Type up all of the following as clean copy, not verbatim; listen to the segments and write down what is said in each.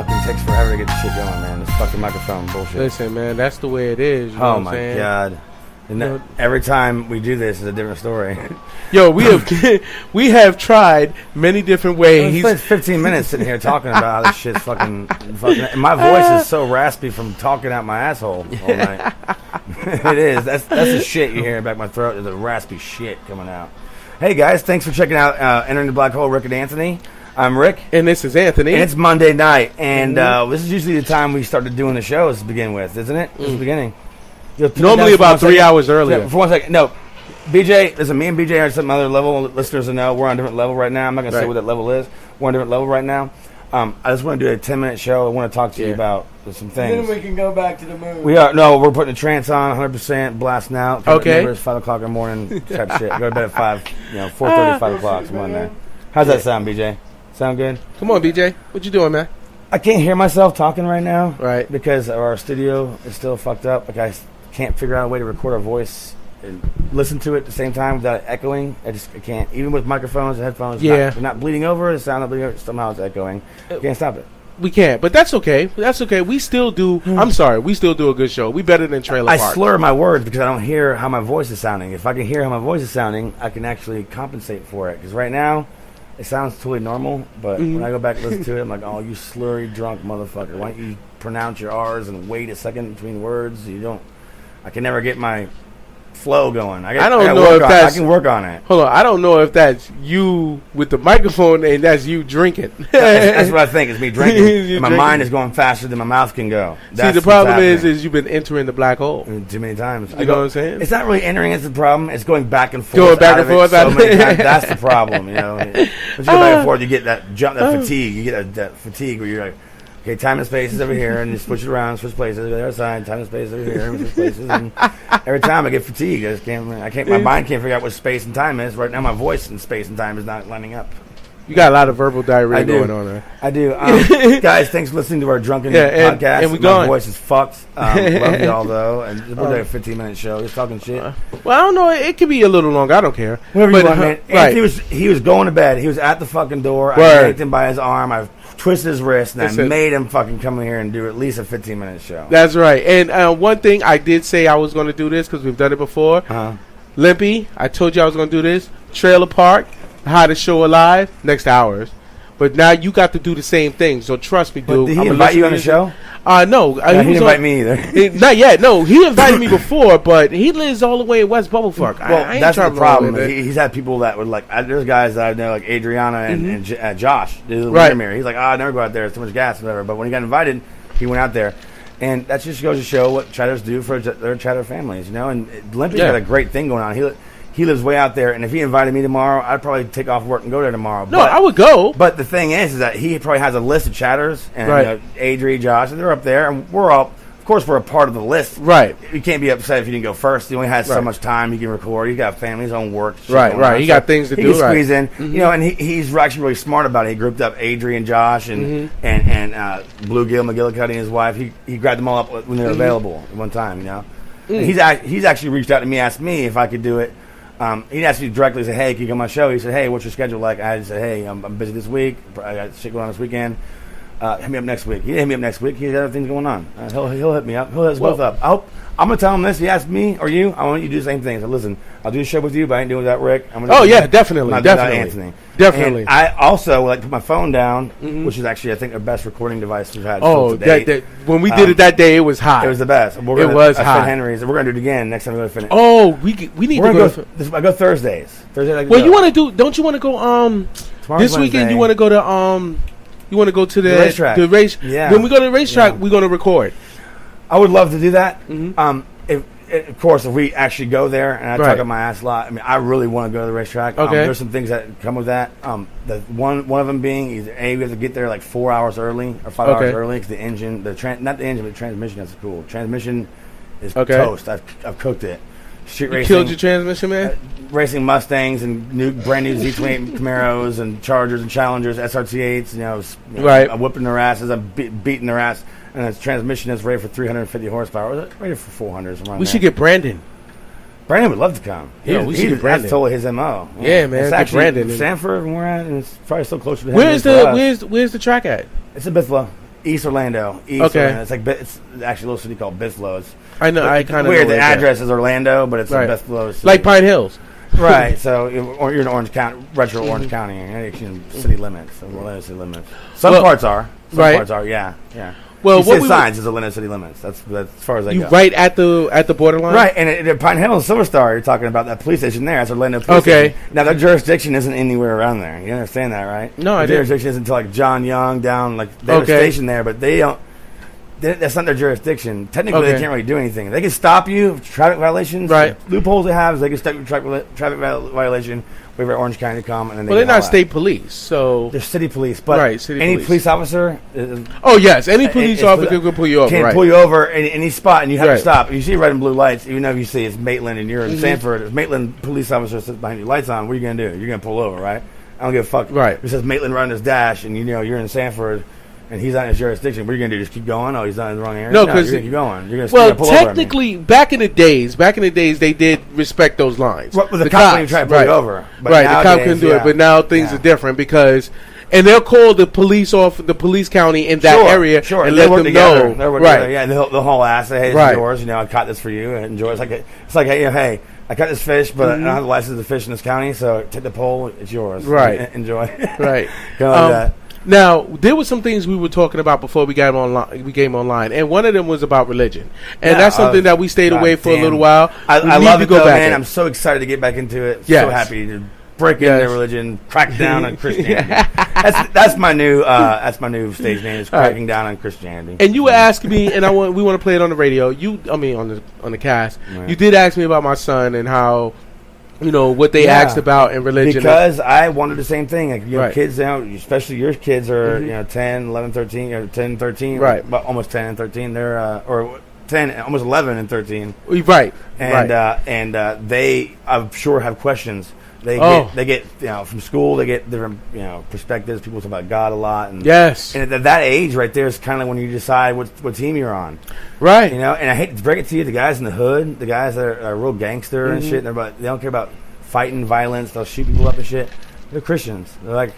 fucking takes forever to get the shit going, man. This fucking microphone bullshit. Listen, man, that's the way it is. You know Oh my god. And every time we do this is a different story. Yo, we have tried many different ways. We spent 15 minutes sitting here talking about how this shit's fucking. And my voice is so raspy from talking out my asshole all night. It is. That's the shit you hear in the back of my throat. Is the raspy shit coming out. Hey guys, thanks for checking out Entering the Black Hole, Rick and Anthony. I'm Rick. And this is Anthony. And it's Monday night. And this is usually the time we started doing the shows to begin with, isn't it? This is the beginning. Normally about 3 hours earlier. Yeah, for 1 second. No. BJ, listen, me and BJ are at some other level. Listeners will know we're on a different level right now. I'm not going to say what that level is. We're on a different level right now. I just want to do a 10-minute show. I want to talk to you about some things. Then we can go back to the moon. We're putting a trance on, 100%, blasting out. Okay. Remember, it's 5 o'clock in the morning type shit. Go to bed at 5, 4:30, 5 o'clock, somewhere in there. How's that sound, BJ? Sound good? Come on, BJ. What you doing, man? I can't hear myself talking right now. Right. Because our studio is still fucked up. Like, I can't figure out a way to record our voice and listen to it at the same time without it echoing. I can't. Even with microphones and headphones, they're not bleeding over. The sound not bleeding over. Somehow it's echoing. Can't stop it. We can't, but that's okay. That's okay. We still do. I'm sorry. We still do a good show. We better than Trailer Park. I slur my words because I don't hear how my voice is sounding. If I can hear how my voice is sounding, I can actually compensate for it. Because right now, it sounds totally normal. But when I go back and listen to it, I'm like, oh, you slurry drunk motherfucker. Why don't you pronounce your R's and wait a second between words? You don't. I can never get my flow going. I can work on it. Hold on. I don't know if that's you with the microphone and that's you drinking. That's what I think. It's me drinking. And my mind is going faster than my mouth can go. See, the problem is you've been entering the black hole too many times. You know what I'm saying? It's not really entering. It's the problem. It's going back and forth. Going back and forth. So many times. That's the problem. You know, once you go back and forth, you get that jump, that fatigue. You get that fatigue where you're like, okay, time and space is over here, and you switch it around, switch places. The other side, time and space is over here, and switch places. And every time I get fatigued, I can't. My mind can't figure out what space and time is. Right now, my voice in space and time is not lining up. You got a lot of verbal diarrhea going on there. I do. Guys, thanks for listening to our drunken podcast. And my voice is fucked. Love y'all though, and we're doing a 15-minute show. Just talking shit. Well, I don't know. It could be a little longer. I don't care. Whatever you want, man. Right. He was going to bed. He was at the fucking door. I yanked him by his arm. I twisted his wrist, and I made him fucking come in here and do at least a 15-minute show. That's right. And one thing I did say I was going to do this because we've done it before. Limpy, I told you I was going to do this. Trailer Park, How to Show Alive, next hours. But now you got to do the same thing. So trust me, dude. Did he invite you on the show? No. He didn't invite me either. Not yet. No, he invited me before, but he lives all the way in West Bubblefuck. Well, that's the problem. He's had people that would like. There's guys that I know, like Adriana and Josh. Right. He's like, I never go out there. It's too much gas, whatever. But when he got invited, he went out there. And that just goes to show what chatters do for their chatter families, you know. And Limpy's got a great thing going on. He lives way out there, and if he invited me tomorrow, I'd probably take off work and go there tomorrow. No, I would go. But the thing is that he probably has a list of chatters, and Adri, Josh, and they're up there, and we're all, of course, we're a part of the list. Right. You can't be upset if you didn't go first. He only has so much time he can record. He's got family, his own work. Right. He got things to do. He can squeeze in, you know, and he's actually really smart about it. He grouped up Adri and Josh and Bluegill McGillicuddy and his wife. He grabbed them all up when they were available at one time, you know. And he's actually reached out to me, asked me if I could do it. He asked me directly, said, hey, can you come on my show? He said, hey, what's your schedule like? I said, hey, I'm busy this week. I got shit going on this weekend. Hit me up next week. He didn't hit me up next week. He has other things going on. He'll hit me up. He'll hit us both up. I'm going to tell him this. He asked me or you, I want you to do the same thing. So listen, I'll do a show with you, but I ain't doing it without Rick. Definitely. Anthony. Definitely. And I also like put my phone down, which is actually, I think, the best recording device we've had. When we did it that day, it was hot. It was the best. It was hot. Henry's. We're going to do it again next time we go to Finish. Oh, we need to go. I go Thursdays. Well, you want to do? Don't you want to go? This weekend you want to go to You want to go to the racetrack? Yeah. When we go to the racetrack, we're going to record. I would love to do that. Of course, if we actually go there, and I talk about my ass a lot, I mean, I really want to go to the racetrack. Okay. There's some things that come with that. The one of them being either we have to get there like 4 hours early or 5 hours early because the engine, not the engine, but the transmission. That's cool. Transmission is toast. I've cooked it. Street racing. Killed your transmission, man. Racing Mustangs and brand new Z28 Camaros and Chargers and Challengers, SRT8s. I'm whipping their asses. I'm beating their ass. And its transmission is rated for 350 horsepower. Was it rated for 400? We should get Brandon. Brandon would love to come. We should get Brandon. That's totally his MO. Yeah, man. It's actually Brandon. Sanford, and we're at, and it's probably still closer to him. Where's the track at? It's in Bithla. East Orlando. Orlando. It's like it's actually a little city called Bislow. I know. I kind of weird. The address is Orlando, but it's Bislow. Like Pine Hills. Right. So you're in Orange County, Orange County, you're in city limits. So Orlando city limits. Some parts are. Some parts are. Yeah. Well, what signs is Orlando city limits. That's as far as I go. Right at the borderline. Right, and at Pine Hill and Silver Star, you're talking about that police station there. That's Orlando police station. Now their jurisdiction isn't anywhere around there. You understand that, right? No, I don't. Jurisdiction isn't until like John Young down. Like they have a station there, but they don't. That's not their jurisdiction. Technically, they can't really do anything. They can stop you for traffic violations. Right. The loopholes they have is they can stop you for traffic violation. Wait for Orange County to come, and then they're not state police, so they're city police. But any police officer. Any police officer can pull you over. Can pull you over in any spot, and you have to stop. And you see red and blue lights, even though you see it's Maitland and you're in Sanford. If Maitland police officer sits behind you, lights on, what are you gonna do? You're gonna pull over, right? I don't give a fuck. Right. It says Maitland running his dash, and you're in Sanford. And he's on his jurisdiction. What are you going to do? Just keep going? Oh, he's not in the wrong area? No, because you're going to keep going. You're going to pull technically, over back in the days, they did respect those lines. Well, the cop couldn't try to pull you over. But the cop couldn't do it. But now things are different because, and they'll call the police the police county in that area and let them know. Right. Yeah, they'll haul ass. Say, hey, it's yours. I caught this for you. Enjoy. It's like hey, I caught this fish, but I don't have the license to fish in this county, so take the pole. It's yours. Right. Enjoy. Right. Kind of like that. Now, there were some things we were talking about before we got online. We came online, and one of them was about religion, and that's something that we stayed away for a little while. I love it, though, man. I'm so excited to get back into it. Yes. So happy to break into religion, crack down on Christianity. That's my new stage name. Is cracking down on Christianity. And you were asking me, and we want to play it on the radio. On the cast. Right. You did ask me about my son and how. What they asked about in religion. Because I wanted the same thing. Like, kids now, especially your kids are, 10, 11, 13, or 10, 13. Right. But almost 10 and 13. They're, or 10, almost 11 and 13. Right. And they, I'm sure, have questions. They get from school, they get different, perspectives. People talk about God a lot. And at that age right there is kind of when you decide what team you're on. Right. And I hate to break it to you, the guys in the hood, the guys that are real gangster and shit, they don't care about fighting, violence, they'll shoot people up and shit. They're Christians. They're like,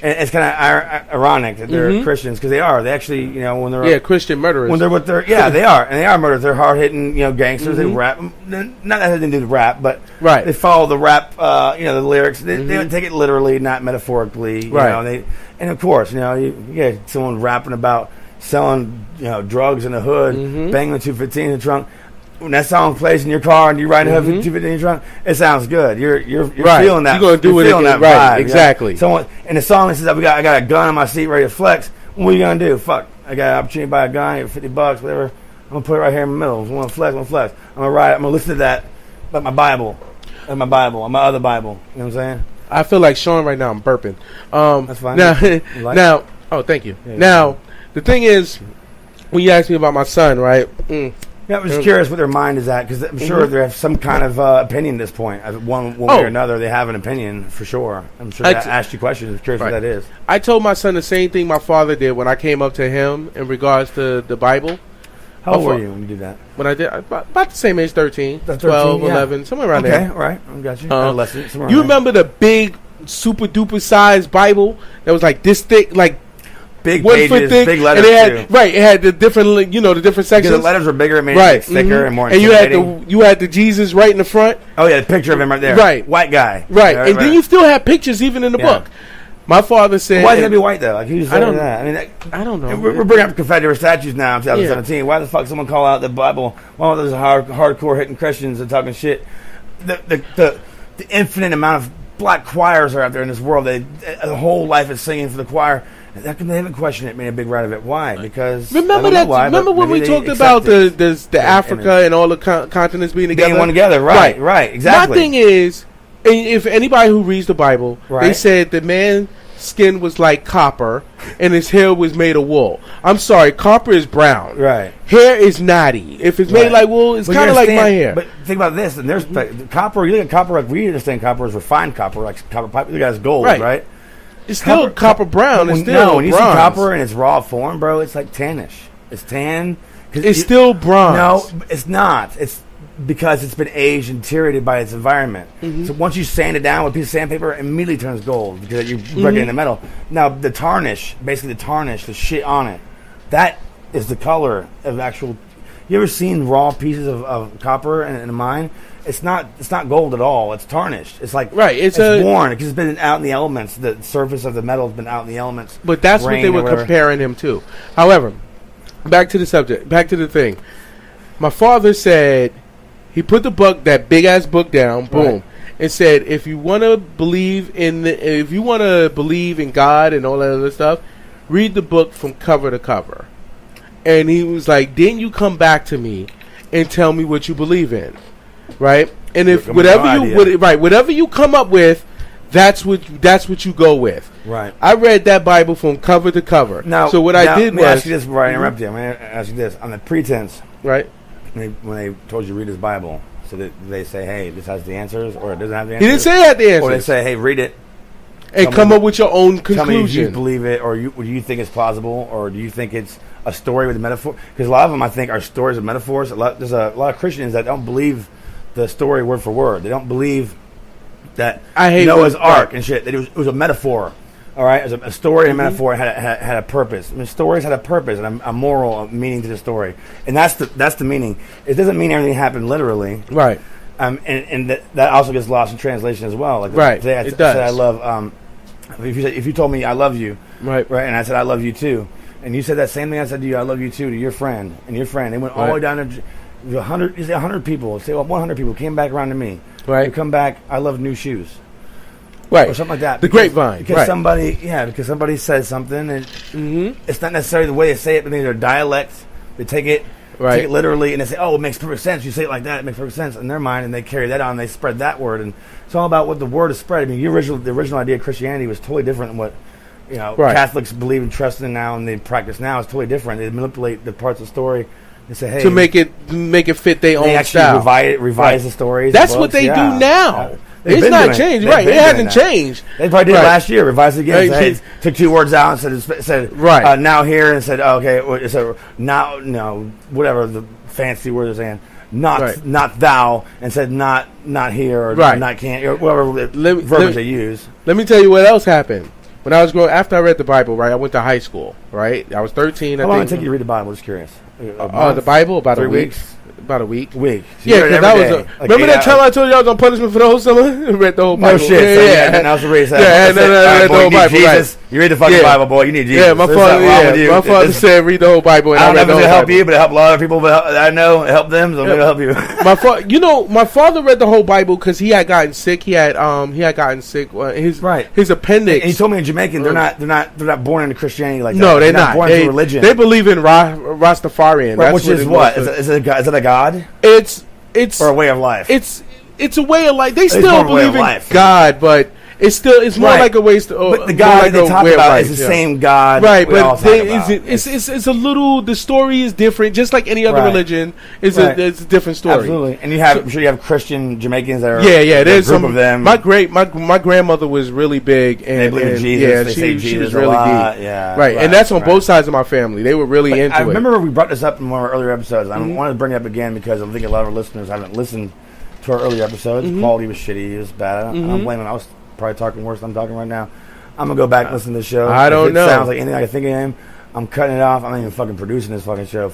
and it's kind of ironic that they're Christians because they are. They actually, when they're Christian murderers. When they're with their they are, and they are murderers. They're hard hitting, gangsters. They rap, not that they do the rap, but they follow the rap, the lyrics. They don't take it literally, not metaphorically. And of course, you get someone rapping about selling, drugs in the hood, banging the 215 in the trunk. When that song plays in your car and you're riding a 250 in your trunk, it sounds good. You're feeling that. You're going to do it feeling that right. Vibe, exactly. Someone and the song says, I got a gun on my seat ready to flex. What are you going to do? Fuck. I got an opportunity to buy a gun, $50, whatever. I'm going to put it right here in the middle. I want to flex, I'm going to ride. I'm going to listen to that. Like my Bible. On my other Bible. You know what I'm saying? I feel like Sean right now. I'm burping. That's fine. Now, oh, thank you. Yeah, now, the thing is, when you asked me about my son, right? Yeah, I'm just curious what their mind is at because I'm sure they have some kind of opinion at this point. One way or another, they have an opinion for sure. I'm sure they asked you questions. I'm curious what that is. I told my son the same thing my father did when I came up to him in regards to the Bible. How old were you when you did that? When I did, about the same age, 13, 12, 11, somewhere around there. Okay, all right. I got you. Adolescent, you remember the big, super duper size Bible that was like this thick, like big 1 pages, foot thick, big letters and it had the different, the different sections. Because the letters were bigger, it made it thicker and more intimidating. And you had the Jesus right in the front. Oh yeah, the picture of him right there. Right, white guy. Right, and then you still have pictures even in the book. My father said, "Why is it gonna be white though? Like who's saying that? I don't know. We're bringing up Confederate statues now in 2017. Why the fuck someone call out the Bible? One of those hardcore hitting Christians and talking shit. The infinite amount of black choirs are out there in this world. The whole life is singing for the choir. They haven't questioned it, made a big right of it. Why? Because remember when we talked about the Africa and all the continents being together, being one together, right, exactly. My thing is, if anybody who reads the Bible, they said the man's skin was like copper and his hair was made of wool. I'm sorry, copper is brown. Right. Hair is natty. If it's made like wool, it's kind of like my hair. But think about this, and there's copper. You look at copper like we understand copper is refined copper, like copper pipe. You guys gold, right? It's still copper brown. It's still no, when you see copper in its raw form, bro, it's like tannish. It's tan. It's still bronze. No, it's not. It's because it's been aged and deteriorated by its environment. So once you sand it down with a piece of sandpaper, it immediately turns gold because you're breaking in the metal. Now the tarnish, the shit on it, That is the color of actual. You ever seen raw pieces of copper in a mine? It's not gold at all. It's tarnished. It's like It's worn because it's been out in the elements. The surface of the metal has been out in the elements. But that's what they were comparing him to. However, back to the subject. Back to the thing. My father said he put that big ass book down. Boom. Right. And said, if you want to believe in God and all that other stuff, read the book from cover to cover. And he was like, then you come back to me and tell me what you believe in. Right? And if whatever you come up with, that's what you go with. Right. I read that Bible from cover to cover. Now, so what I did was, ask you this before I interrupt you. I'm going to ask you this on the pretense. Right. When they told you to read his Bible, so that they say, hey, this has the answers, or it doesn't have the answers. He didn't say it had the answers. Or they say, hey, read it and come up with your own conclusion. Tell me if you believe it, or do you think it's plausible, or do you think it's a story with a metaphor? Because a lot of them, I think, are stories of metaphors. There's a lot of Christians that don't believe the story word for word. They don't believe that Noah's Ark and shit. That it was a metaphor. All right, it was a story and a metaphor had a purpose. I mean, stories had a purpose and a moral meaning to the story, and that's the meaning. It doesn't mean everything happened literally, right? And that also gets lost in translation as well. Like right, today I said I love. If you told me I love you, right, and I said I love you too, and you said that same thing I said to you, I love you too, to your friend, and your friend, they went all the way down to 100. You say 100 people. Say 100 people came back around to me. Right. You come back. I love new shoes. Right. Or something like that. The grapevine. Because somebody says something, and it's not necessarily the way they say it, but in their dialect, they take it literally, and they say, "Oh, it makes perfect sense." You say it like that, it makes perfect sense in their mind, and they carry that on. And they spread that word, and it's all about what the word is spread. I mean, the original idea of Christianity was totally different than what Catholics believe and trust in now, and they practice now. It's totally different. They manipulate the parts of the story. They say, hey, to make it fit their own style. Revise the stories. That's the what they do now. It's not changed, right? It hasn't changed. They probably did it last year. Revised it again. Right. Took 2 words out and said right now here, and said okay. It said now no whatever the fancy word is saying. Not thou, and said not here or not can't or whatever verbiage they use. Let me tell you what else happened. When I was after I read the Bible, right, I went to high school, right? I was 13. How long did it take you to read the Bible? Just curious. The Bible about 3 weeks. About a week. So yeah, because that was remember that time I told you I was on punishment for the whole summer? I read the whole Bible. No shit. Yeah. And I was read the whole Bible. Jesus. You read the fucking Bible, boy. You need Jesus. Yeah, my father said read the whole Bible. And I don't know if it'll help you, but it helped a lot of people. But I know it helped them, so it'll help you. My father read the whole Bible because he had gotten sick. He had gotten sick. His appendix. And he told me in Jamaican they're not born into Christianity like that. No, they're not born into religion. They believe in Rastafarian, which is what? Is it a god? It's or a way of life. It's a way of life. They still believe in God, but it's more like a waste. But the God they talk about is the same God, right? But it's a little. The story is different, just like any other religion. It's a different story. Absolutely, and I'm sure you have Christian Jamaicans that are there's a group of them. My grandmother was really big, and they believe in Jesus. Yeah, they say Jesus she was really deep. Yeah, right, and that's on both sides of my family. They were really into it. I remember we brought this up in one of our earlier episodes. I wanted to bring it up again because I think a lot of our listeners haven't listened to our earlier episodes. The quality was shitty. It was bad. I don't blame it. I was probably talking worse than I'm talking right now. I'm going to go back and listen to the show. I don't know. It sounds like anything I can think of him. I'm cutting it off. I'm not even fucking producing this fucking show.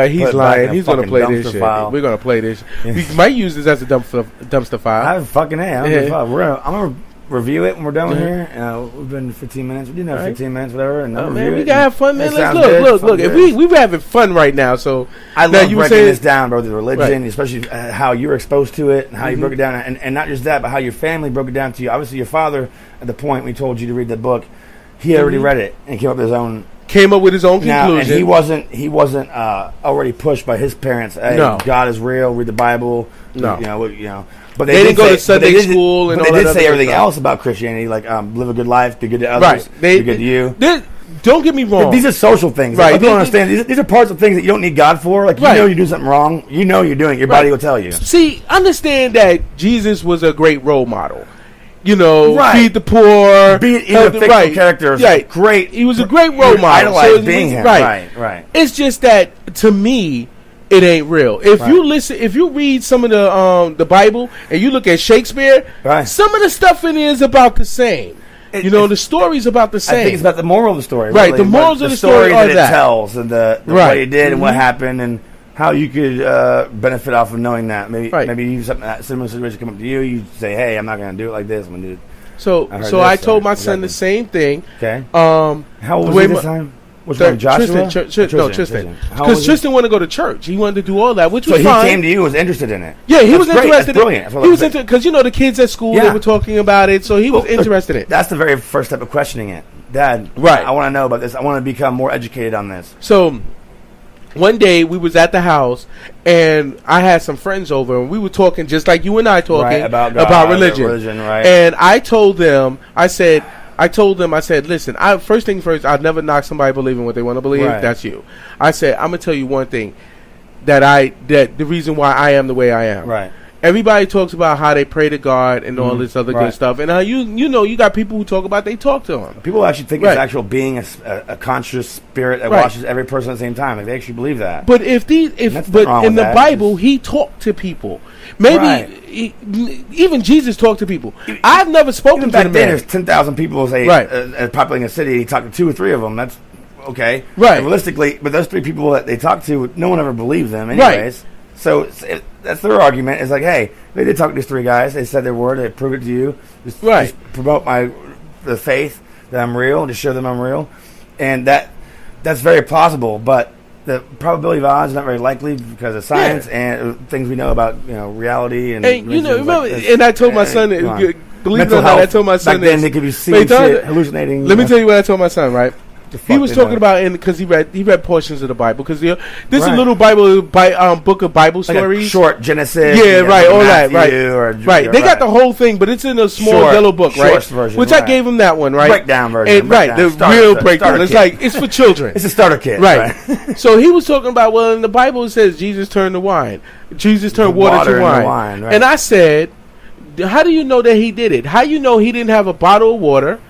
He's lying. He's going to play this shit. We're going to play this. We might use this as a dumpster file. I fucking am. I'm going to review it when we're done here. We've been 15 minutes. We did have 15 minutes, whatever. And we gotta have fun, man. Let's look. If we're having fun right now, so I love breaking this down, bro. The religion, especially how you were exposed to it and how you broke it down, and not just that, but how your family broke it down to you. Obviously, your father, at the point we told you to read the book, he had already read it and came up with his own conclusion. And he wasn't already pushed by his parents. Hey, no, God is real. Read the Bible. No, you know. But they didn't go to Sunday school, and all that. They did say everything else about Christianity, like live a good life, be good to others, be good to you. Don't get me wrong. These are social things. Right? I don't understand. These are parts of things that you don't need God for. Like you know you do something wrong, you know you're doing it. Your body will tell you. See, understand that Jesus was a great role model. You know, feed the poor. Be a fictional character. Great. He was a great role model. Idolize being him. Right. It's just that to me, it ain't real. If you read some of the Bible and you look at Shakespeare, some of the stuff in it is about the same. The story's about the same. I think it's about the moral of the story. Right, really. the morals of the story are that it tells, and what he did and what happened, and how you could benefit off of knowing that. Maybe you something similar situation come up to you. You say, "Hey, I'm not going to do it like this. I'm going to do it." So I told my son the same thing. Okay. How old was he this time? Which one, Joshua? Tristan. Because Tristan wanted to go to church. He wanted to do all that, which was fine. So he came to you and was interested in it. Yeah, he was interested. That's brilliant. He was interested because the kids at school they were talking about it, so he was interested in it. That's the very first step of questioning it. Dad, I want to know about this. I want to become more educated on this. So one day we was at the house and I had some friends over and we were talking just like you and I talking about God, religion. Right. And I told them, I said, listen, first thing first, I'd never knock somebody believing what they want to believe. Right. That's you. I said, I'm going to tell you one thing, that the reason why I am the way I am. Right. Everybody talks about how they pray to God and all this other good stuff. And how you got people who talk about they talk to Him. People actually think it's actual being a conscious spirit that watches every person at the same time. Like, they actually believe that. But in the Bible, He talked to people. Maybe even Jesus talked to people. I've never spoken to the man. There's 10,000 people populating a city. He talked to 2 or 3 of them. That's okay. Right. And realistically, but those 3 people that they talked to, no one ever believed them anyways. Right. So that's their argument. It's like, hey, they did talk to these 3 guys. They said their word. They proved it to you. Just promote the faith that I'm real and to show them I'm real. And that's very plausible, but the probability of odds is not very likely because of science and things we know about reality and remember. And I told my son, believe it or not, I told my son back then they could be seeing shit, hallucinating. Let me tell you what I told my son. Right. He was talking about because he read portions of the Bible because this is a little book of Bible stories, like short Genesis, all Matthew, that, They got the whole thing, but it's in a small yellow book, right? Version, which I gave him that one, right? Breakdown version, the real breakdown. It's like it's for children. It's a starter kit, right? So he was talking about in the Bible it says Jesus turned to wine, Jesus turned water to wine, and I said, how do you know that he did it? How you know he didn't have a bottle of water?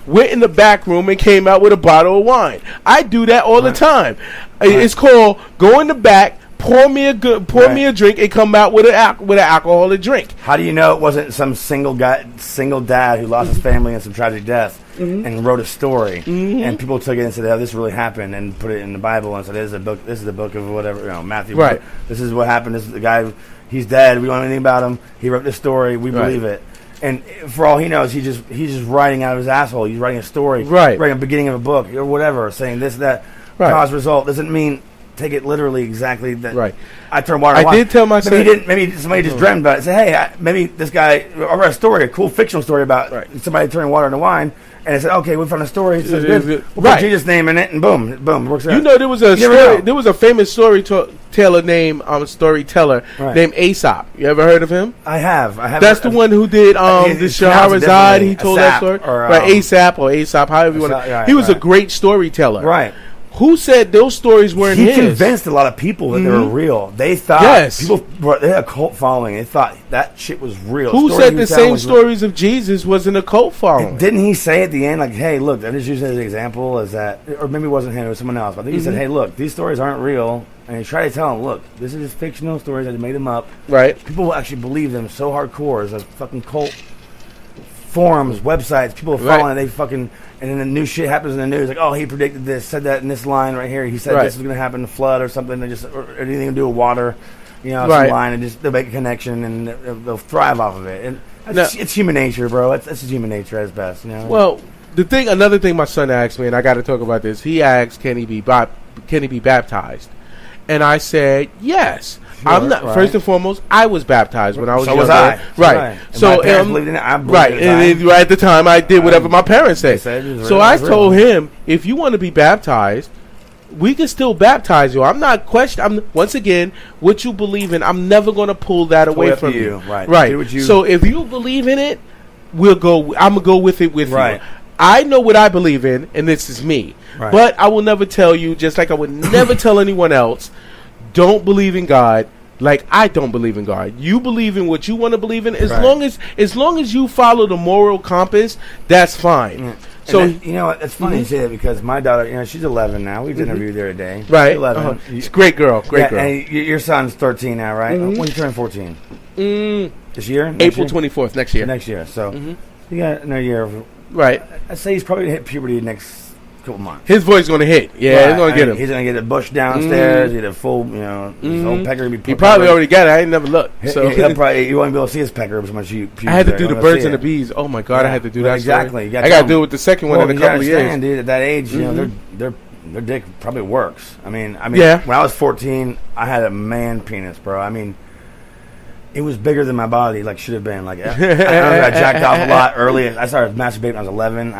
Went in the back room and came out with a bottle of wine. I do that all the time. It's called go in the back, pour me a drink, and come out with an alcoholic drink. How do you know it wasn't some single dad who lost his family in some tragic death and wrote a story, and people took it and said, "Oh, this really happened," and put it in the Bible and said, "This is a book. This is the book of whatever, Matthew. Right. This is what happened. This is the guy. He's dead. We don't know anything about him. He wrote this story. We believe it." And for all he knows, he's just writing out of his asshole. He's writing a story, writing a beginning of a book or whatever, saying this, that, cause, result. Doesn't mean take it literally exactly. That right. I turned water. I did tell my son. Maybe somebody just dreamed about it. Say, hey, maybe this guy. I read a story, a cool fictional story about somebody turning water into wine. And I said, okay, we found a story. So good. We'll put Jesus' name in it, and boom, works out. There was a story. There was a famous storyteller named named Aesop. You ever heard of him? I have. That's the one who did the Shahrazad. He told that story. Aesop, however you want to. He was a great storyteller. Right. Who said those stories weren't his? He convinced a lot of people that they were real. They thought they had a cult following. They thought that shit was real. Who said the same stories of Jesus wasn't a cult following? Didn't he say at the end, like, hey, look, I'm just using it as an example, as that, or maybe it wasn't him, it was someone else. But I think he said, hey, look, these stories aren't real. And he tried to tell them, look, this is just fictional stories. I made them up. Right. People will actually believe them so hardcore as a fucking cult. Forums, websites, people are following it, and then the new shit happens in the news, like, oh, he predicted this, said that in this line right here, he said this was going to happen, flood or something, or anything to do with water, some line, and just they'll make a connection, and they'll thrive off of it. And it's human nature, bro. It's just human nature at its best, Well, another thing my son asked me, and I got to talk about this, he asked, can he be baptized? And I said, yes. Sure, I'm not. First and foremost, I was baptized when I was younger. So was I. Right. So my parents believed in it. I believed and right at the time, I did whatever my parents said. So I told him, if you want to be baptized, we can still baptize you. I'm not questioning. Once again, what you believe in, I'm never going to pull that away from you. Right. So if you believe in it, we'll go. I'm gonna go with it with you. I know what I believe in, and this is me. Right. But I will never tell you, just like I would never tell anyone else, don't believe in God like I don't believe in God. You believe in what you want to believe in. As long as you follow the moral compass, that's fine. Yeah. So you know what? It's funny you say that because my daughter, she's 11 now. We've interviewed her today. Right. 11. She's a great girl. Great girl. And your son's 13 now, right? When you turn 14? This year? April 24th next year. Next year. So You got another year. Right. I'd say he's probably going to hit puberty next couple months. His voice is going to hit. Yeah, it's going to get him. He's going to get a bush downstairs, get a full, his whole pecker. He probably already got it. I ain't never looked. So you won't be able to see his pecker as much as you. I had to do the birds and the bees. Oh my God, I had to do that. Exactly. I got to do it with the second one in a couple of years. Dude, at that age, their dick probably works. I mean, when I was 14, I had a man penis, bro. I mean, it was bigger than my body, like should have been. Like I jacked off a lot early. I started masturbating when I was 11.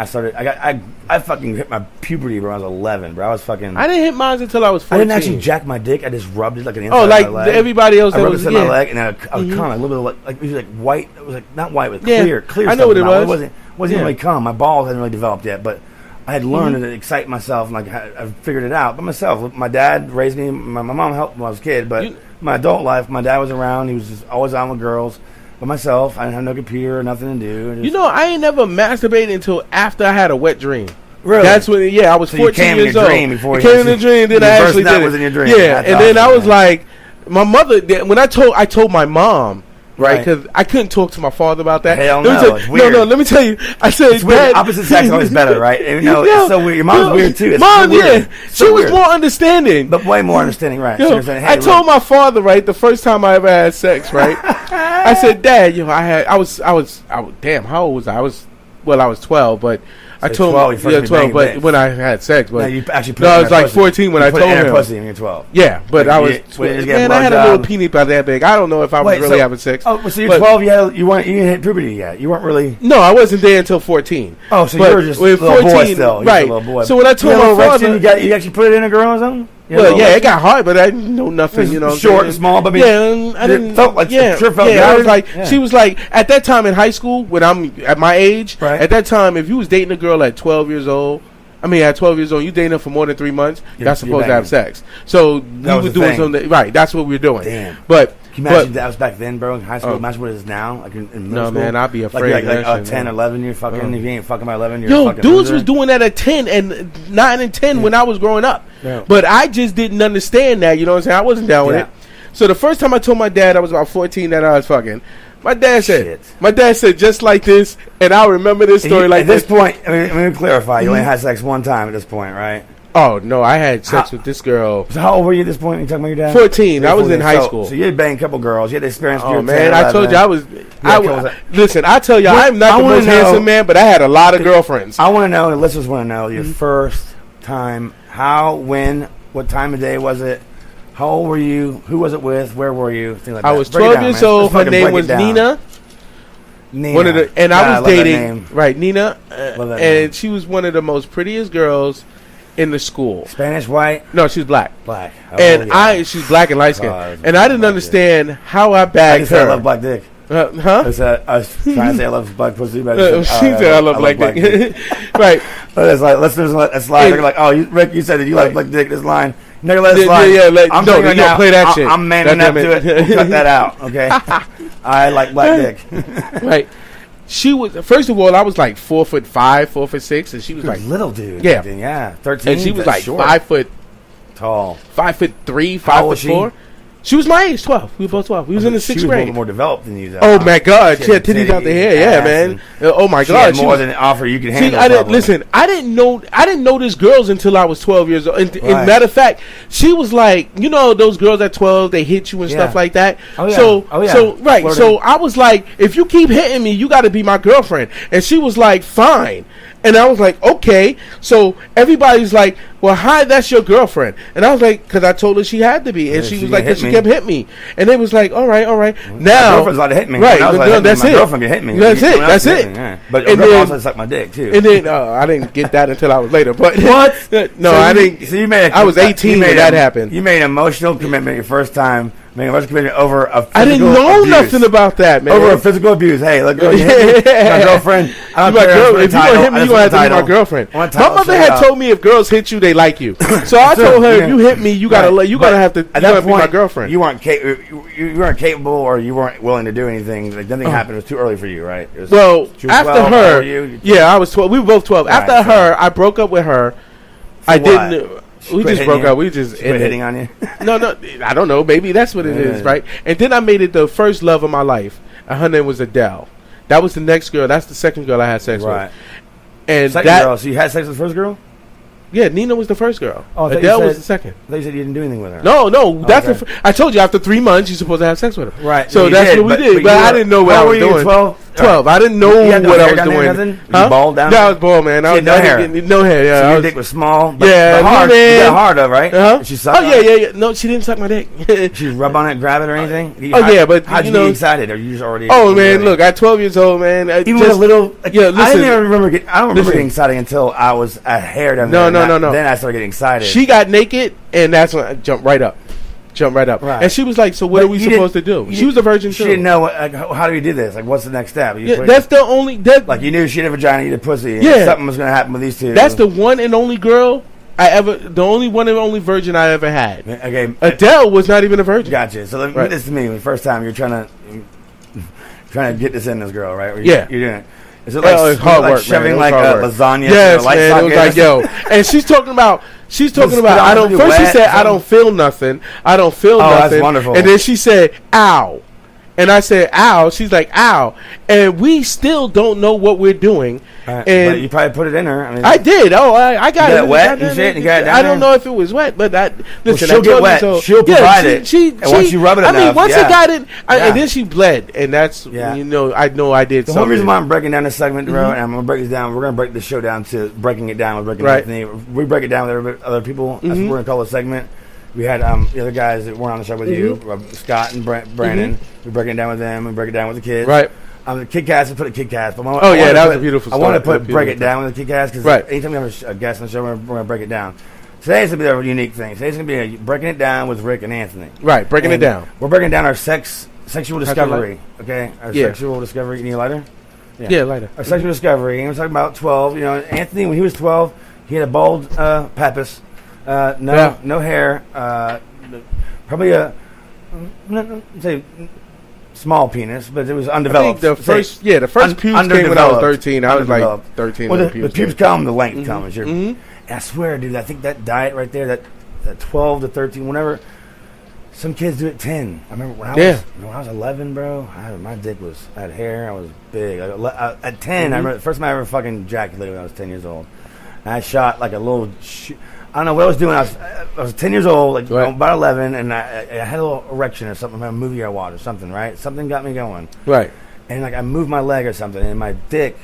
I fucking hit my puberty when I was 11, bro. I was fucking. I didn't hit mine until I was 14. I didn't actually jack my dick. I just rubbed it like an inside of my leg. Everybody else. I rubbed it in my leg, and then I was kind of a little bit like it was like white. It was like not white, but clear. I know what it was. It wasn't really cum. My balls hadn't really developed yet, but I had learned to excite myself, and like I figured it out by myself. My dad raised me. My mom helped when I was a kid, but my adult life, my dad was around. He was just always on with girls. By myself, I didn't have no computer or nothing to do. I ain't never masturbated until after I had a wet dream. Really? That's when, I was 14 years old. Came in a dream, then I actually did it. Was in your dream. Yeah, and then I was like, my mother. When I told my mom. Right, because I couldn't talk to my father about that. Hell no, it's weird. No, let me tell you. I said, it's weird. Opposite sex is always better, right? It's so weird. Your mom's weird too. Mom, she was more understanding, but way more understanding, right? I told my father, right, the first time I ever had sex, right. I said, Dad, I was damn, how old was I? I was 12, but. I told him, 12, but when I had sex, but you actually I was like 14 when I told him. Pussy when you're 12. Yeah, but I was. Man, I had a little penis about that big. I don't know if I was really having sex. Oh, so you're 12. You didn't hit puberty yet. You weren't really. No, I wasn't there until 14. Oh, so you were just a little boy still, right? So when I told my father, you actually put it in a girl or something. Well, it got hard, but I didn't know nothing. Short and small, but I didn't. Felt like sure felt good. I was like, she was like, at that time in high school, when I'm at my age, at that time, if you was dating a girl at 12 years old, at 12 years old, you dating her for more than 3 months, you're supposed to have sex. So we were doing something, right? That's what we were doing. Damn. But. Can you imagine that was back then, bro, in high school? Imagine what it is now. Like in middle school. Man, I'd be afraid. Like 10, 11, you're fucking. If you ain't fucking by 11, you're fucking. Dudes was doing that at 10 and 9 and 10 when I was growing up. Yeah. But I just didn't understand that. You know what I'm saying? I wasn't down with it. So the first time I told my dad I was about 14 that I was fucking, my dad said just like this, and I remember this story like this. At this point, let me clarify. You only had sex one time at this point, right? Oh, no, I had sex with this girl. So how old were you at this point when you talking about your dad? 14. I was in high school. So you had banged a couple girls. You had experience. Oh, man, I told you I was. Listen, I tell you, I'm not the most handsome man, but I had a lot of girlfriends. I want to know, the listeners want to know, your first time, how, when, what time of day was it? How old were you? Who was it with? Where were you? Things like that. I was 12 years old. Her name was Nina. And I was dating. Right, Nina. And she was one of the most prettiest girls in the school. Spanish, white? No, she's black. Black. And she's black and light skinned. And I didn't understand how I bagged her. I love black dick. Huh? I was trying to say I love black pussy, but she said I love black dick. Right. But it's like, listeners let that slide. They're like, oh, Rick, you said that you like black dick. This line. You're not going to let it slide. I'm no, you don't play that shit. I'm manning up to it. We'll cut that out, okay? I like black dick. Right. She was, first of all, I was like 4'5", 4'6", and she was like little dude. Yeah, 13. And she was like short. 5 foot tall, 5'3", 5'4". She was my age, 12. We were both 12. We was in the 6th grade. She was a little more developed than you, though. Oh, my God. She had titties out the hair. Yeah, man. Oh, my God. She had more than an offer you could handle. I didn't know these girls until I was 12 years old. And matter of fact, she was like, you know, those girls at 12, they hit you and stuff like that. Oh, yeah. So I was like, if you keep hitting me, you got to be my girlfriend. And she was like, fine. And I was like, okay. So everybody's like, well, hi, that's your girlfriend. And I was like, because I told her she had to be. And she was like, because she kept hitting me. And they was like, all right. Now. My girlfriend's allowed to hit me. Right. That's it. My girlfriend can hit me. That's it. Yeah. But your girlfriend also sucked my dick, too. And then, I didn't get that until I was later. But what? No, I didn't. So you made I was 18 when that happened. You made an emotional commitment your first time. Over a physical I didn't know abuse. Nothing about that, man. Over a physical abuse. Hey, look, you hit me, my girlfriend. If you're going to hit me, you're going to have to be my girlfriend. My mother had told me if girls hit you, they like you. So I told her, if you hit me, you got to have to be my girlfriend. You weren't capable or you weren't willing to do anything. Like, nothing happened. It was too early for you, right? Well, after her, I was 12. We were both 12. After her, I broke up with her. I didn't. We just broke up. We just ended. Hitting on you? No. I don't know. Maybe that's what it is, right? And then I made it the first love of my life. And her name was Adele. That was the next girl. That's the second girl I had sex with. And second girl. So you had sex with the first girl? Yeah, Nina was the first girl. Oh, Adele was the second. They said you didn't do anything with her. No. That's I told you after 3 months you're supposed to have sex with her. Right. So that's what we did. But I didn't know what I was doing. 12. I didn't know what I was doing. Huh? Bald down? Yeah, I was bald, man. I was no hair. No hair. Yeah. So your dick was small. But hard. You got hard though, right? Uh-huh. She sucked. Oh yeah. No, she didn't suck my dick. She rub on it, grab it, or anything? But how'd you get excited? Are you just already? Oh man, look, at 12 years old, man. Even with a little. Yeah, listen. I don't remember getting excited until I was a hair down there. No. Then I started getting excited. She got naked, and that's when I jumped right up. Right. And she was like, so what are we supposed to do? She was a virgin, too. She didn't know, how do we do this? Like, what's the next step? That's the only... like, you knew she had a vagina, you had a pussy. Yeah. Something was going to happen with these two. That's the one and only girl the only one and only virgin I ever had. Okay. Adele was not even a virgin. Gotcha. So, let this to me. The first time you're trying to get this in this girl, right? You're doing it. Is it like, hard work, shoving man. like a lasagna? Yes, man. It was like, yo. And she's talking about, she said, I don't feel nothing. That's wonderful. And then she said, ow. And I said, ow. She's like, ow. And we still don't know what we're doing. And but you probably put it in her. I did. Oh, I got it. Wet and shit? I don't know if it was wet, but listen, she'll get wet. She'll provide it. And once you rub it enough. Once I got it, and then she bled. And that's, I know I did something. The whole reason why I'm breaking down this segment, bro, and I'm going to break this down, we're going to break the show down to breaking it down with Anthony. We break it down with other people. That's what we're going to call the segment. We had the other guys that weren't on the show with you, Scott and Brandon. We break it down with them. We break it down with the kids. Right. The Kid Cast, we put a Kid Cast. But that was a beautiful story. I want to break it down with the Kid Cast because anytime we have a guest on the show, we're going to break it down. Today's going to be a unique thing. Today's going to be breaking it down with Rick and Anthony. Right, breaking it down. We're breaking down our sexual discovery. Okay? Our sexual discovery. You need a lighter? Yeah, lighter. Our sexual discovery. And we're talking about 12. You know, Anthony, when he was 12, he had a bald pappus. No hair. Probably say small penis, but it was undeveloped. I think the first pubes came when I was 13. I was like 13. Well, the pubes come, the length comes. And I swear, dude, I think that diet right there, that 12 to 13, whenever, some kids do it 10. I remember when I was 11, bro, my dick I had hair, I was big. At 10, I remember the first time I ever fucking ejaculated when I was 10 years old. And I shot like a little... I don't know what I was doing. I was 10 years old, about 11, and I had a little erection or something from a movie I watched or something, right? Something got me going. Right. And I moved my leg or something, and my dick,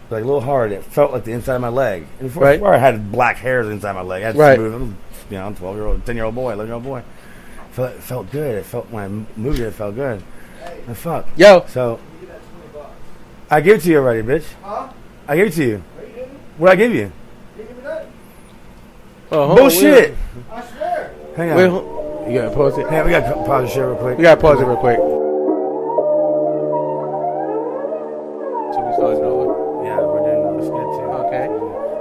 a little hard, it felt like the inside of my leg. And before I had black hairs inside my leg. I had smooth, 12-year-old, 10-year-old boy, 11-year-old boy. It felt good. It felt, when I moved it felt good. And fuck. Yo. So, I gave it to you already, bitch. Huh? I gave it to you. What'd I give you? Oh, bullshit! I swear. Hang on. You gotta pause it. Yeah, we gotta pause the show real quick. We gotta pause it real quick. So we started over. Yeah, we're doing this good too. Okay.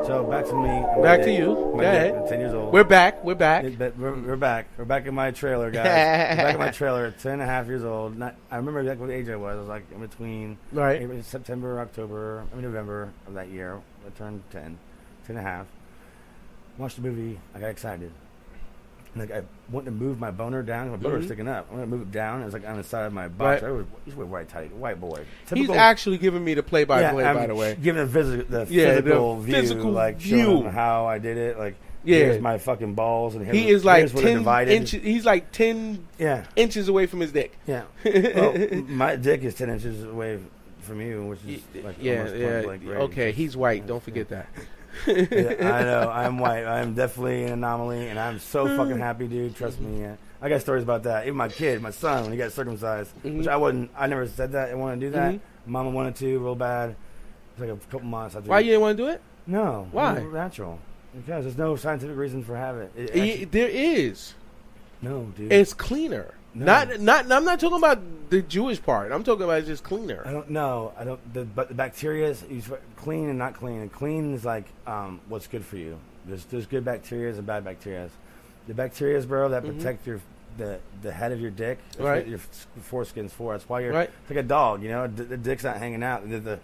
So back to me. Back to you. Go ahead. 10 years old. We're back. We're back. We're back in my trailer, guys. We're back in my trailer. 10 and a half years old. I remember exactly what age I was. I was like in between September, October, November of that year. I turned 10 and a half. Watched the movie. I got excited. Like I wanted to move my boner down. My boner was sticking up. I wanted to move it down. It was like on the side of my box. He's white tight, white boy. He's actually giving me the play-by-play, by the way. Giving the physical view, like showing how I did it. Like here's my fucking balls, and he is like 10 inches. He's like 10 inches away from his dick. Yeah. Well, my dick is 10 inches away from you, which is like almost okay, he's white. Don't forget that. I know. I'm white. I'm definitely an anomaly, and I'm so fucking happy, dude. Trust me. I got stories about that. Even my kid, my son, when he got circumcised, which I never said that I wanted to do that. Mama wanted to real bad. It's like a couple months. Why you didn't want to do it? No. Why? Natural. Because there's no scientific reason for having it. There is. No, dude. It's cleaner. No. Not. I'm not talking about the Jewish part. I'm talking about just cleaner. I don't know. But the bacteria is clean and not clean. And clean is like what's good for you. There's good bacteria and bad bacteria. The bacteria, bro, that protect the head of your dick. That's what your foreskin's for. That's why it's like a dog. You know, the dick's not hanging out. The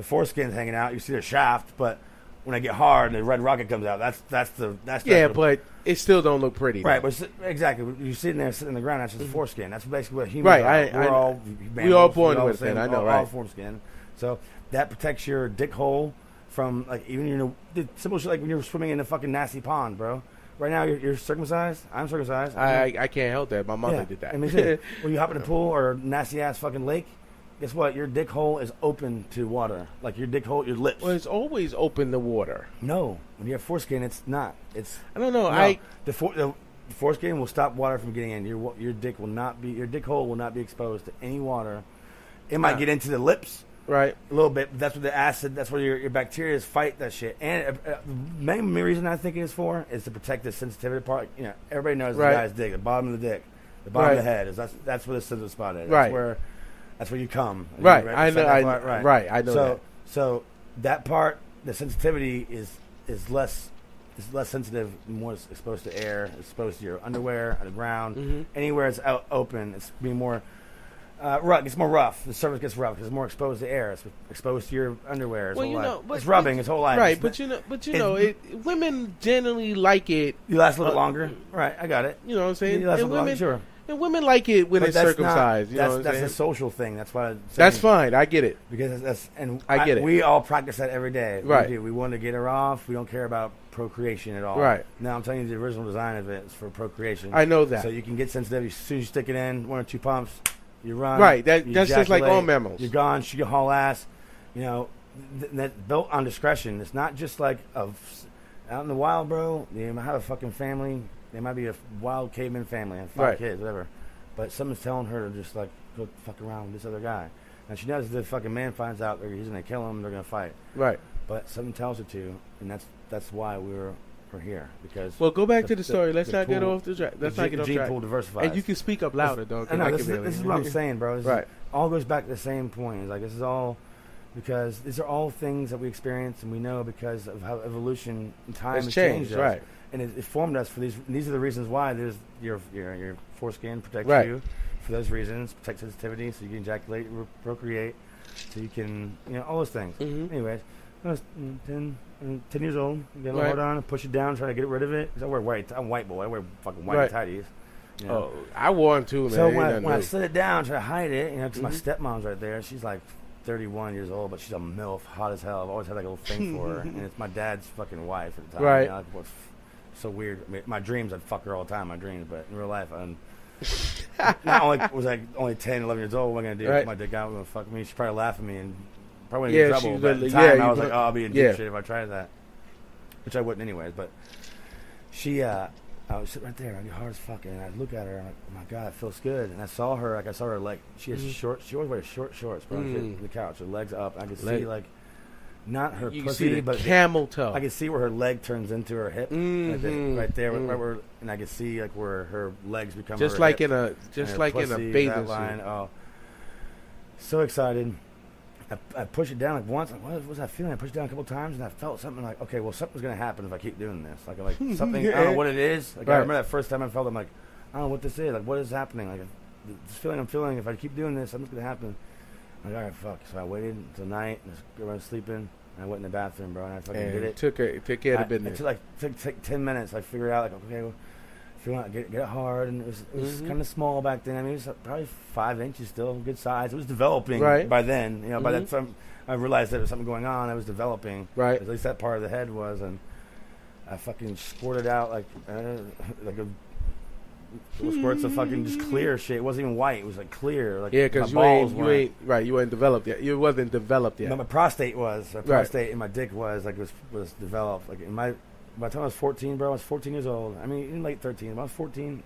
foreskin's hanging out. You see the shaft, but when I get hard and the red rocket comes out, that's but it still don't look pretty. Right, though. but exactly, you're sitting there, on the ground. That's just foreskin. That's basically what humans right. are. We all born with it. I know, right? All foreskin. So that protects your dick hole from like even the simple shit like when you're swimming in a fucking nasty pond, bro. Right now you're circumcised. I'm circumcised. I can't help that. My mother did that. I mean, when you hop in a pool or a nasty ass fucking lake, guess what? Your dick hole is open to water. Like your dick hole, your lips. Well, it's always open to water. No, when you have foreskin, it's not. I don't know. No, the foreskin will stop water from getting in. Your dick hole will not be exposed to any water. It might get into the lips, right, a little bit. But that's what the acid. That's where your bacteria fight that shit. And the main reason I think it is for is to protect the sensitivity part. You know, everybody knows the guy's dick, the bottom of the dick, the bottom of the head is that's where the sensitive spot is. That's where you come. Right. I know. I know that. So that part, the sensitivity is less sensitive, more exposed to air, exposed to your underwear, on the ground, anywhere it's out open. It's being more rough. It's more rough. The surface gets rough because it's more exposed to air. It's exposed to your underwear. It's rubbing his whole life. Right, but women generally like it. You last a little bit longer. Right, I got it. You know what I'm saying? You last a little longer, sure. And women like it when it's circumcised. That's a social thing. That's why. That's fine. I get it. Because I get it. We all practice that every day. Right. We do. We want to get her off. We don't care about procreation at all. Right. Now I'm telling you, the original design of it is for procreation. I know that. So you can get sensitive. As soon as you stick it in, 1 or 2 pumps, you run. Right. That's just like all mammals. You're gone. Shoot your whole ass. You know, that's built on discretion. It's not just like out in the wild, bro. You might have a fucking family. They might be a wild caveman family and 5 kids, whatever. But someone's telling her to just like go fuck around with this other guy. And she knows if the fucking man finds out he's gonna kill him, they're gonna fight. Right. But someone tells her to, and that's why we're here. Because go back to the story. Let's not get off the track. Let's not get off track. Pool diversifies. And you can speak up louder, dog. This is what I'm saying, bro. Right. All goes back to the same point. It's like this is all because these are all things that we experience and we know because of how evolution and time has changed us. Right. And it formed us for these. These are the reasons why there's your foreskin protects you for those reasons. Protect sensitivity, so you can ejaculate, procreate, so you can all those things. Mm-hmm. Anyways, I was 10 years old. Get a little hard on, push it down, try to get rid of it. Because I wear white. I'm white boy. I wear fucking white tighties. Oh, I wore them too, man. So when I slid it down, try to hide it, because my stepmom's right there. She's like 31 years old, but she's a MILF, hot as hell. I've always had like a little thing for her, and it's my dad's fucking wife at the time. Right. So weird. I mean, my dreams, I'd fuck her all the time. My dreams, but in real life, not only was I only 10, 11 years old. What am I gonna do? Right. My dick out, gonna fuck me. She'd probably laugh at me and probably get in trouble. But at the time, I was like, I'll be in deep shit if I tried that, which I wouldn't anyways. But she, I was sitting right there. I get hard as fuck, and I look at her. I'm like, oh my god, it feels good. And I saw her, like she has short. She always wears short shorts, bro. On the couch, her legs up. I could see like. Not her pussy, but camel toe. I can see where her leg turns into her hip, right there, right where, and I can see like where her legs become just her like hips, in a bathing suit. Oh, so excited! I pushed it down like once. Like, what was I feeling? I pushed it down a couple times, and I felt something like, okay, well, something's gonna happen if I keep doing this. Like something. I don't know what it is. Like I remember that first time I felt. I'm like, I don't know what this is. Like what is happening? Like this feeling I'm feeling. If I keep doing this, something's gonna happen. I'm like, all right, fuck. So I waited until night. And everyone sleeping. I went in the bathroom, bro, and I fucking did it. Took care of the business. It took 10 minutes. I figured out, like, okay, well, if you want to get it hard, and it was kind of small back then. I mean, it was probably 5 inches still, good size. It was developing by then. By that time, I realized there was something going on. I was developing. Right. At least that part of the head was, and I fucking squirted out like squirts of fucking just clear shit. It wasn't even white. It was like clear. Like because you ain't developed yet. You wasn't developed yet. No, my prostate was. My prostate and my dick was like was developed. Like by the time I was 14, bro, I was 14 years old. I mean, in late 13. When I was 14,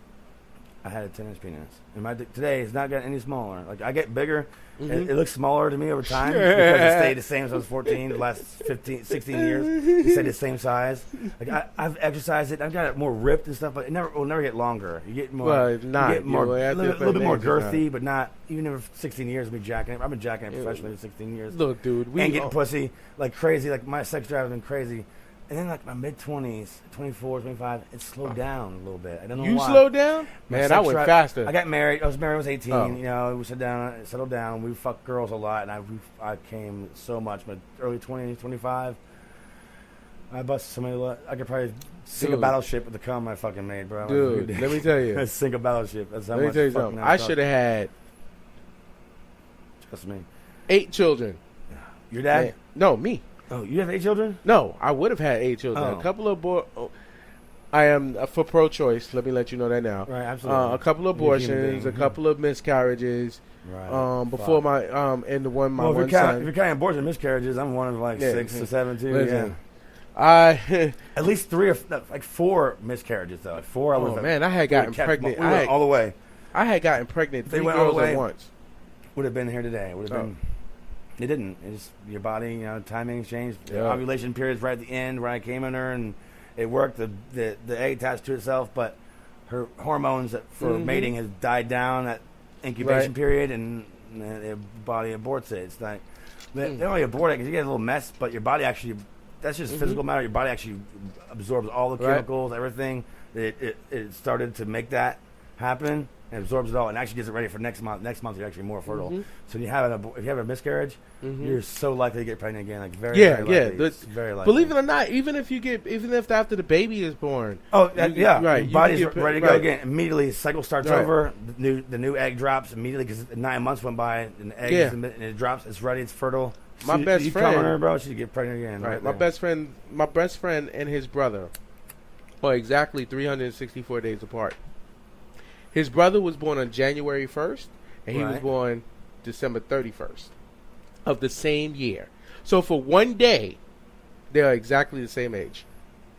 I had a 10-inch penis. And my dick today has not gotten any smaller. Like I get bigger. It looks smaller to me over time because it stayed the same since I was 14. The last 16 years, it stayed the same size. Like I've exercised it. I've got it more ripped and stuff, but it will never get longer. You get more. Well, it's not. You get more, a little bit more girthy, but not. Even over 16 years, I've been jacking it. I've been jacking it professionally for 16 years. Look, dude, and getting pussy like crazy. Like my sex drive has been crazy. And then, like, my mid-20s, 24, 25, it slowed down a little bit. I don't know why. You slowed down? Man, I went faster. I got married. I was married when I was 18. We settled down. We fucked girls a lot, and I came so much. My early 20s, 25, I busted somebody. I could probably sink a battleship with the cum I fucking made, bro. Dude, let me tell you. Sink a battleship. That's how let me much tell you fucking something. I should have had. Trust me. 8 children. Your dad? Man. No, me. Oh, you have 8 children? No, I would have had 8 children. Oh. A couple of I am for pro-choice. Let me let you know that now. Right, absolutely. A couple of abortions, a couple of miscarriages. Right. Before my and the one my well, one if you're son. if you're counting abortion and miscarriages, I'm one of like 6 or 7 too. Listen, yeah. At least 3 or 4 miscarriages though. 4. Oh man, I had gotten pregnant. We went all the way. I had gotten pregnant. They 3 went all girls the way. at once. Would have been here today. Would have been. It didn't. It's your body. Timing changed. The ovulation period's right at the end where I came in her, and it worked. The egg attached to itself, but her hormones for mating has died down. That incubation period, and the body aborts it. It's like they only abort it because you get a little mess, but your body actually. That's just physical matter. Your body actually absorbs all the chemicals, everything. It started to make that happen. It absorbs it all and actually gets it ready for next month. Next month you're actually more fertile. So if you have a miscarriage, you're so likely to get pregnant again. Like very likely. It's very likely. Believe it or not, even if after the baby is born. Oh right. Your body's ready to go again. Immediately, the cycle starts over. The new egg drops immediately because 9 months went by and the egg and it drops. It's ready. It's fertile. My best friend, on her, bro, she get pregnant again. Right. My best friend and his brother are exactly 364 days apart. His brother was born on January 1st, and he was born December 31st of the same year. So for one day, they are exactly the same age.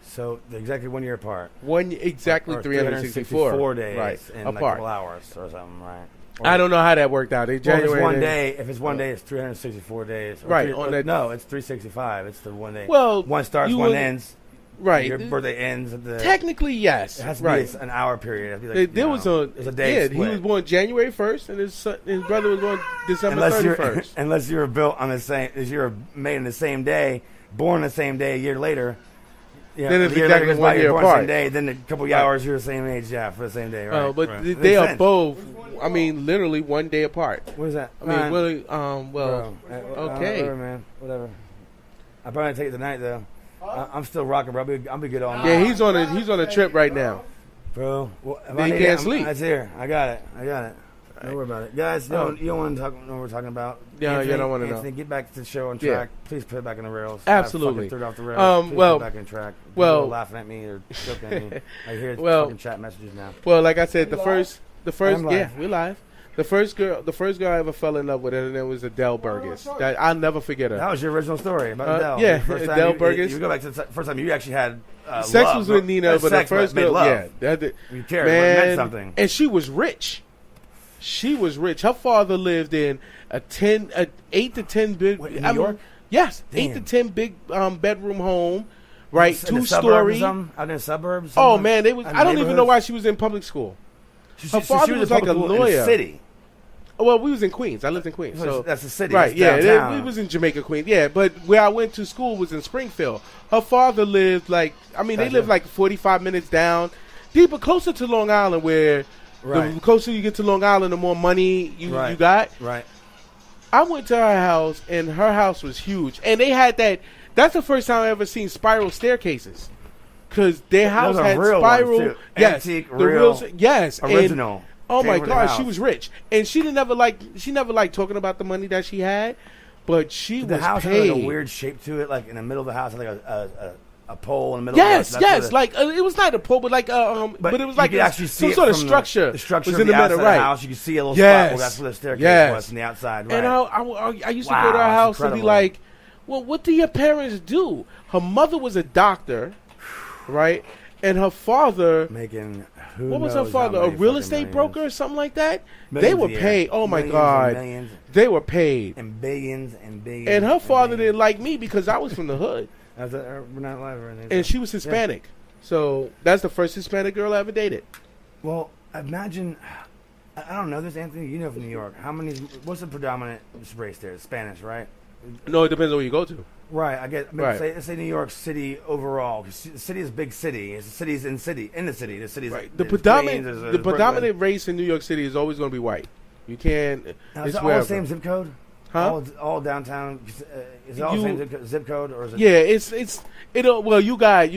So they're exactly 1 year apart. Exactly 364 days in apart. like a couple hours or something, right? Or I don't know how that worked out. January, if it's one day, it's 364 days. No, it's 365. It's the 1 day. Well, one starts, one ends. Right. Your birthday ends at the. Technically, yes. It has to be an hour period. There was a day. He was born January 1st, and his brother was born December 31st. Unless you were built on the same, as you were made on the same day, born the same day, a year later. Yeah, then it's exactly 1 year apart. Same day, then a couple of hours, you're the same age, for the same day, right? But they are both. I mean, literally 1 day apart. What is that? I mean, really. Okay, whatever, man. Whatever. I probably take it tonight though. I'm still rocking, bro. I'll be good all night. Yeah, he's on a trip right now, bro. Well, he can't sleep. That's here. I got it. Don't worry about it, guys. You don't want to know what we're talking about. Yeah, you don't want to know. Anthony, get back to the show on track. Please put it back on the rails. Absolutely. Threw it off the rails. Put it back on track. People are laughing at me or joking at me. I hear fucking chat messages now. Well, like I said, the first, we're live. The first girl I ever fell in love with, and it was Adele Burgess. I'll never forget her. That was your original story about Adele. Yeah, Adele Burgess. You go back to the first time you actually had sex was with Nina, but the first girl, you cared. Man, it meant something. And she was rich. Her father lived in 8 to 10 big. New York? Yes, Damn. 8 to 10 big bedroom home. Right, in 2-story. Out in the suburbs. Oh man, I don't even know why she was in public school. Her father was like a lawyer. In the city. Well, we was in Queens. I lived in Queens. So that's the city. Right, we was in Jamaica, Queens. Yeah, but where I went to school was in Springfield. Her father lived they lived like 45 minutes down, deeper, closer to Long Island, where the closer you get to Long Island, the more money you got. Right. I went to her house, and her house was huge. And they had that's the first time I ever seen spiral staircases. Because their house had spiral. Yes. Antique, real. Yes. Original. Oh my God, she was rich, and she never liked talking about the money that she had, but the house paid. had like a weird shape to it, like in the middle of the house, like a pole in the middle. Yes, it was not a pole, but but it was like some sort of structure. The structure was in the middle, right? House, you could see a little spot. Well, that's where the staircase was from the outside. Right. And I used to go to her house and be like, "Well, what do your parents do?" Her mother was a doctor, right? And her father making what was her father? A real estate broker or something like that? Millions they were paid. Oh my God, they were paid and billions and billions. And her father didn't like me because I was from the hood. We're not live or anything. And she was Hispanic, so that's the first Hispanic girl I ever dated. Well, imagine. I don't know this, Anthony. You know from New York. What's the predominant race there? Spanish, right? No, it depends on where you go to. Right, I get. Let's say New York City overall. The city is a big city. It's cities in the city. The city's right. The predominant race in New York City is always going to be white. You can't. Now, is it all the same zip code? All downtown. Is it all the same zip code or is it? Yeah, it'll. Well, you got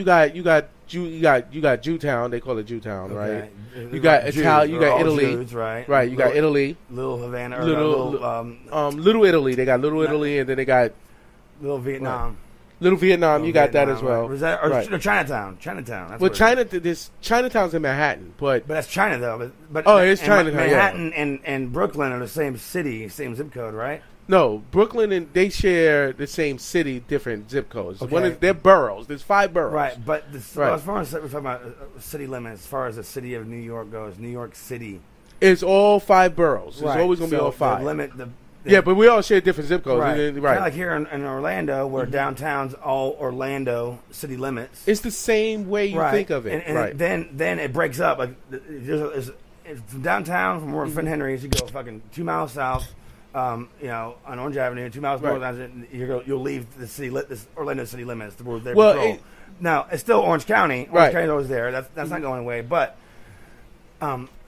Jewtown. They call it Jewtown, right? You got Italy. You got Italy, Jews, right? Right. You got Italy. Little Havana. Little Italy. They got Little Italy, and then they got Little Vietnam. Right. Little Vietnam. You got that as well. Right. Was that or Chinatown? Chinatown. Well, Chinatown's in Manhattan, but that's China though. But it's Chinatown. Manhattan and Brooklyn are the same city, same zip code, right? No, Brooklyn and they share the same city, different zip codes. Okay. They're boroughs. There's 5 boroughs. Right, but as far as we're talking about city limits, as far as the city of New York goes, New York City, it's all 5 boroughs. It's always going to be all 5. Yeah, but we all share different zip codes. Right. Right. Kind of like here in Orlando, where downtown's all Orlando city limits. It's the same way you think of it. And then it breaks up. Like from downtown, from where Finn Henry's, you go fucking 2 miles south. On Orange Avenue, 2 miles north, you'll leave this Orlando city limits. Now it's still Orange County. Orange County's always there. That's not going away. But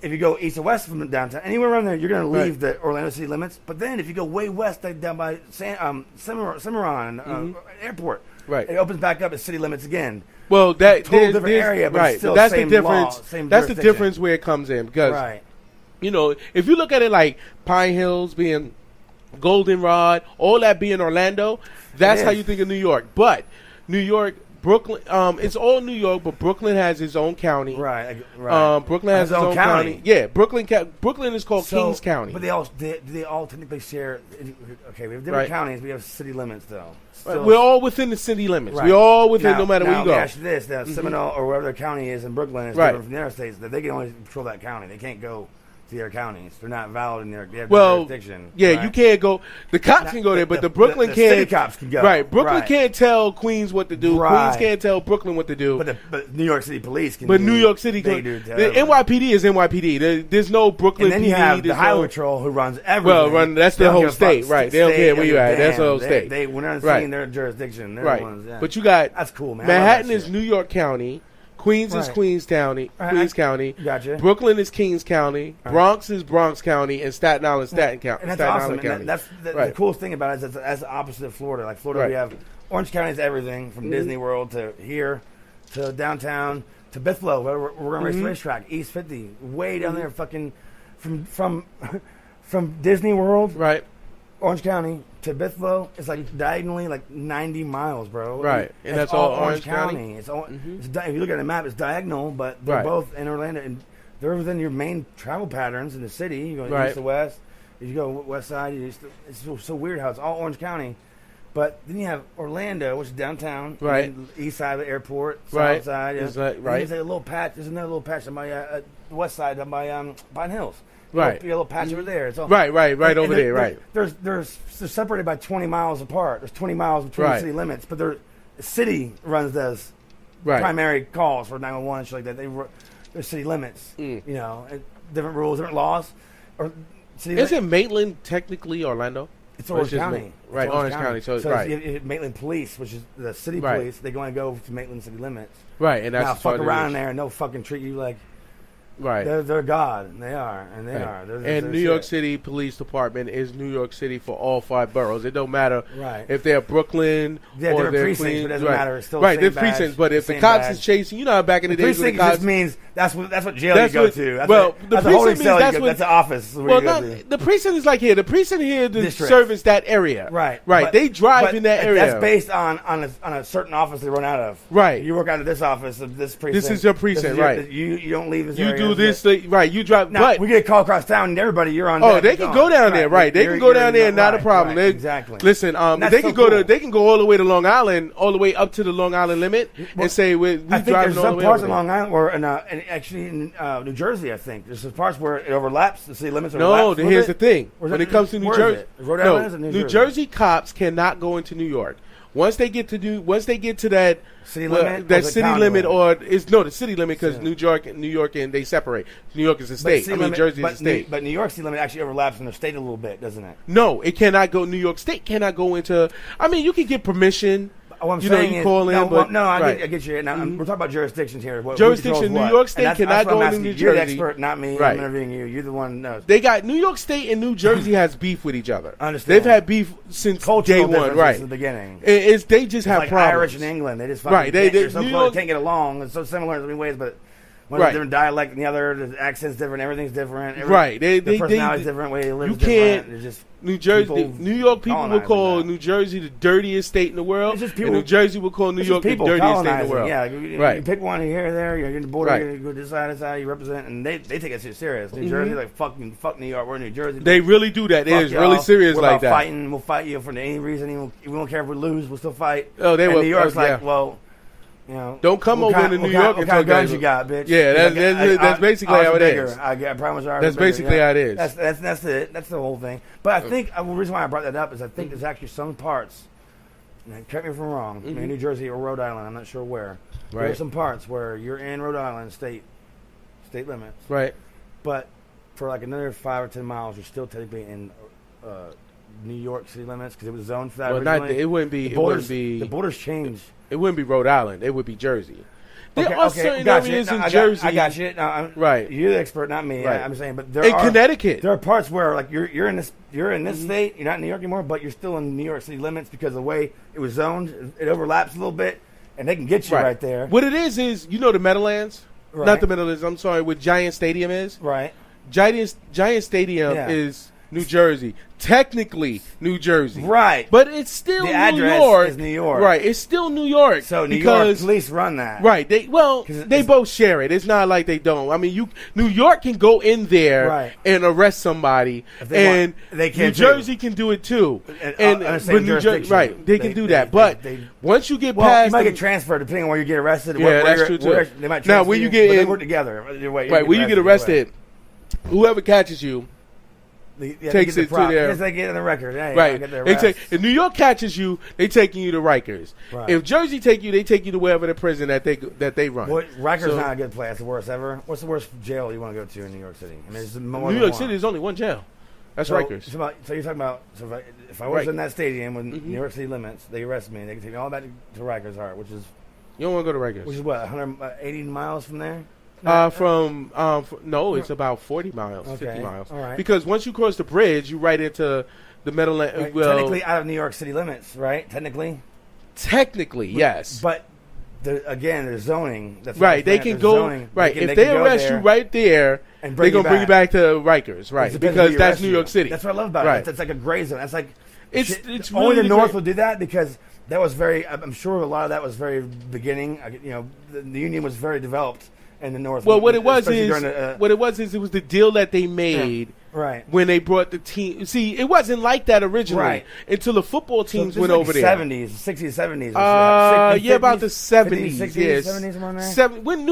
if you go east or west from downtown, anywhere around there, you're going to leave the Orlando city limits. But then if you go way west, down by Cimarron Airport, it opens back up as city limits again. Well, that's different area, but still that's same the difference. Law, same that's the difference where it comes in because. If you look at it like Pine Hills being Goldenrod, all that being Orlando, that's how you think of New York. But New York, Brooklyn, it's all New York, but Brooklyn has its own county. Right. Brooklyn has its own county. Yeah, Brooklyn is called Kings County. But they all technically share. Okay, we have different counties. We have city limits though. We're all within the city limits. We're all within, no matter where you go. Let me ask you this: Seminole or wherever their county is in Brooklyn is different from the other states. That they can only control that county. They can't go to their counties. They're not valid in their jurisdiction. Yeah, right? You can't go. The cops can go there, but the Brooklyn can't. City cops can go. Right, Brooklyn can't tell Queens what to do. Queens can't tell Brooklyn what to do. But New York City police can. But New York City, the NYPD is NYPD. There's no Brooklyn. And then you have the Highway Patrol who runs everything. Well, that's the whole state, right? They don't care where you at. That's the whole state. We're not seeing their jurisdiction. Right, but you got that's cool, man. Manhattan is New York County. Queens is Queens County. Gotcha. Brooklyn is Kings County. Bronx is Bronx County, and Staten Island, Staten County. And that's awesome. And that's the coolest thing about it is that's the opposite of Florida. Like Florida, we have Orange County is everything from Disney World to here to downtown to Bithlo. We're going to race the racetrack, East 50, way down there, fucking from Disney World, right? Orange County to Bithlo is like diagonally like 90 miles, bro. Right, and that's all Orange County. It's all. It's if you look at the map, it's diagonal, but they're both in Orlando, and they're within your main travel patterns in the city. You go east to west. If you go west side, it's so weird how it's all Orange County. But then you have Orlando, which is downtown, right? East side of the airport, south side, right? There's a little patch. There's another little patch on my west side, down by Pine Hills. Right, a little patch over there. It's all, right over there. Right. They're separated by 20 miles apart. There's 20 miles between the city limits, but the city runs those primary calls for 911 and shit like that. They're city limits. Different rules, different laws. Isn't Maitland technically Orlando? It's Orange County. Right, Orange County. So Maitland Police, which is the city police, they go and go to Maitland city limits. Right, and that's now fuck around in there and they'll fucking treat you like. Right, they're God, and they are, and they are. And New York City Police Department is New York City for all 5 boroughs. It don't matter if they're Brooklyn or they're precincts, Queens. But it doesn't matter. It's still there's precincts. But if the cops is chasing, you know, how back in the days, precinct just means that's what jail you go to. The precinct means that's the office. Well, the precinct is like here. The precinct here to service that area. Right. They drive in that area. That's based on a certain office they run out of. Right. You work out of this office of this precinct. This is your precinct, right? You don't leave this area. You do this, right? You drive. Now, we get a call across town, and everybody, you're on. Oh, they can go down there, right? They can go down there, not a problem. Exactly. Listen, they can go to. They can go all the way to Long Island, all the way up to the Long Island limit, and say we driving all the way. Some parts of Long Island, or actually in New Jersey, I think there's some parts where it overlaps. The city limits overlap. No, here's the thing. When it comes to New Jersey, Rhode Island is New Jersey cops cannot go into New York. Once they get to that city limit, the city limit because New York and they separate. New York is a state. Jersey is a state. But New York city limit actually overlaps in the state a little bit, doesn't it? No, it cannot go. New York State cannot go into. I mean, you can get permission. What I'm you saying you is, call in, but I get you. Now we're talking about jurisdictions here. Jurisdiction, New York State cannot go into New Jersey. You're the expert, not me. Right. I'm interviewing you. You're the one who knows. They got New York State and New Jersey has beef with each other. I understand. They've had beef since Cultural day one, right? Since the beginning. They just have like problems. Irish and England. They just fucking right. they're so New close, York, they can't get along. It's so similar in so many ways, but one right. different dialect than the other. The accent's different. Everything's different. Right. The personality's different. Way they live you is different. can't. It's just New Jersey, New York people will call New Jersey the dirtiest state in the world, and New Jersey will call New York the dirtiest state in the world. Yeah, right. You pick one here or there. You're in the border. Right. You go this side. You represent, and they take it serious. New Jersey, like fuck New York. We're in New Jersey. They really do that. It is really serious we're like that. Fighting. We'll fight you for any reason. We don't care if we lose. We'll still fight. Oh, they will. New York's like, well. You know, don't come over into New York and talk guns you got, bitch. Yeah, that's basically how it is. I promise you. That's basically how it is. That's it. That's the whole thing. But I think the reason why I brought that up is I think there's actually some parts. And correct me if I'm wrong. Maybe New Jersey or Rhode Island. I'm not sure where. Right. There are some parts where you're in Rhode Island state limits. Right. But for like another 5 or 10 miles, you're still technically in New York city limits because it was zoned for that. Well, it wouldn't be. The borders change. It wouldn't be Rhode Island. It would be Jersey. There are certain gotcha. areas in Jersey. I got you. Right. You're the expert, not me. Right. I'm saying, but in Connecticut, there are parts where like you're in this state. You're not in New York anymore, but you're still in New York city limits because the way it was zoned, it overlaps a little bit, and they can get you right there. What it is the Meadowlands, not the Meadowlands. I'm sorry. What Giant Stadium is? Right. Giant Stadium is New Jersey. Technically, New Jersey. Right. But it's still the New address York. Is New York. Right. It's still New York. So New York police run that. Right. They both share it. It's not like they don't. I mean, New York can go in there and arrest somebody, and New Jersey can do it too. But New Jersey, right? They can do that. But once you get past, you might get transferred depending on where you get arrested. Yeah, that's true too. They might now, when you get they work together. Right. When you get arrested, whoever catches you. Takes it to their. They get on the record. Hey, right. If New York catches you, they taking you to Rikers. Right. If Jersey take you, they take you to wherever the prison that they run. Rikers not a good place. That's the worst ever. What's the worst jail you want to go to in New York City? I mean, New York City is only one jail. That's Rikers. So you're talking about if I was in that stadium with New York City limits, they arrest me. They can take me all back to Rikers, which is you don't want to go to Rikers. Which is what 180 miles from there. It's about 40 miles, 50 miles. All right. Because once you cross the bridge, you right into the Meadowlands. Right. Technically out of New York City limits, right? Technically, yes. But there's zoning. That's right. They can go zoning. Right. If they arrest you right there, they're gonna bring you back to Rikers, right? Because that's New York City. That's what I love about it. It's like a gray zone. That's like it's only really the North will do that because that was very. I'm sure a lot of that was very beginning. The Union was very developed. In the North. Well, what it was is it was the deal that they made when they brought the team. See, it wasn't like that originally until the football teams went over there. 70s, 60s, 70s. 50s, about the 70s. 60s, yes. 70s around there.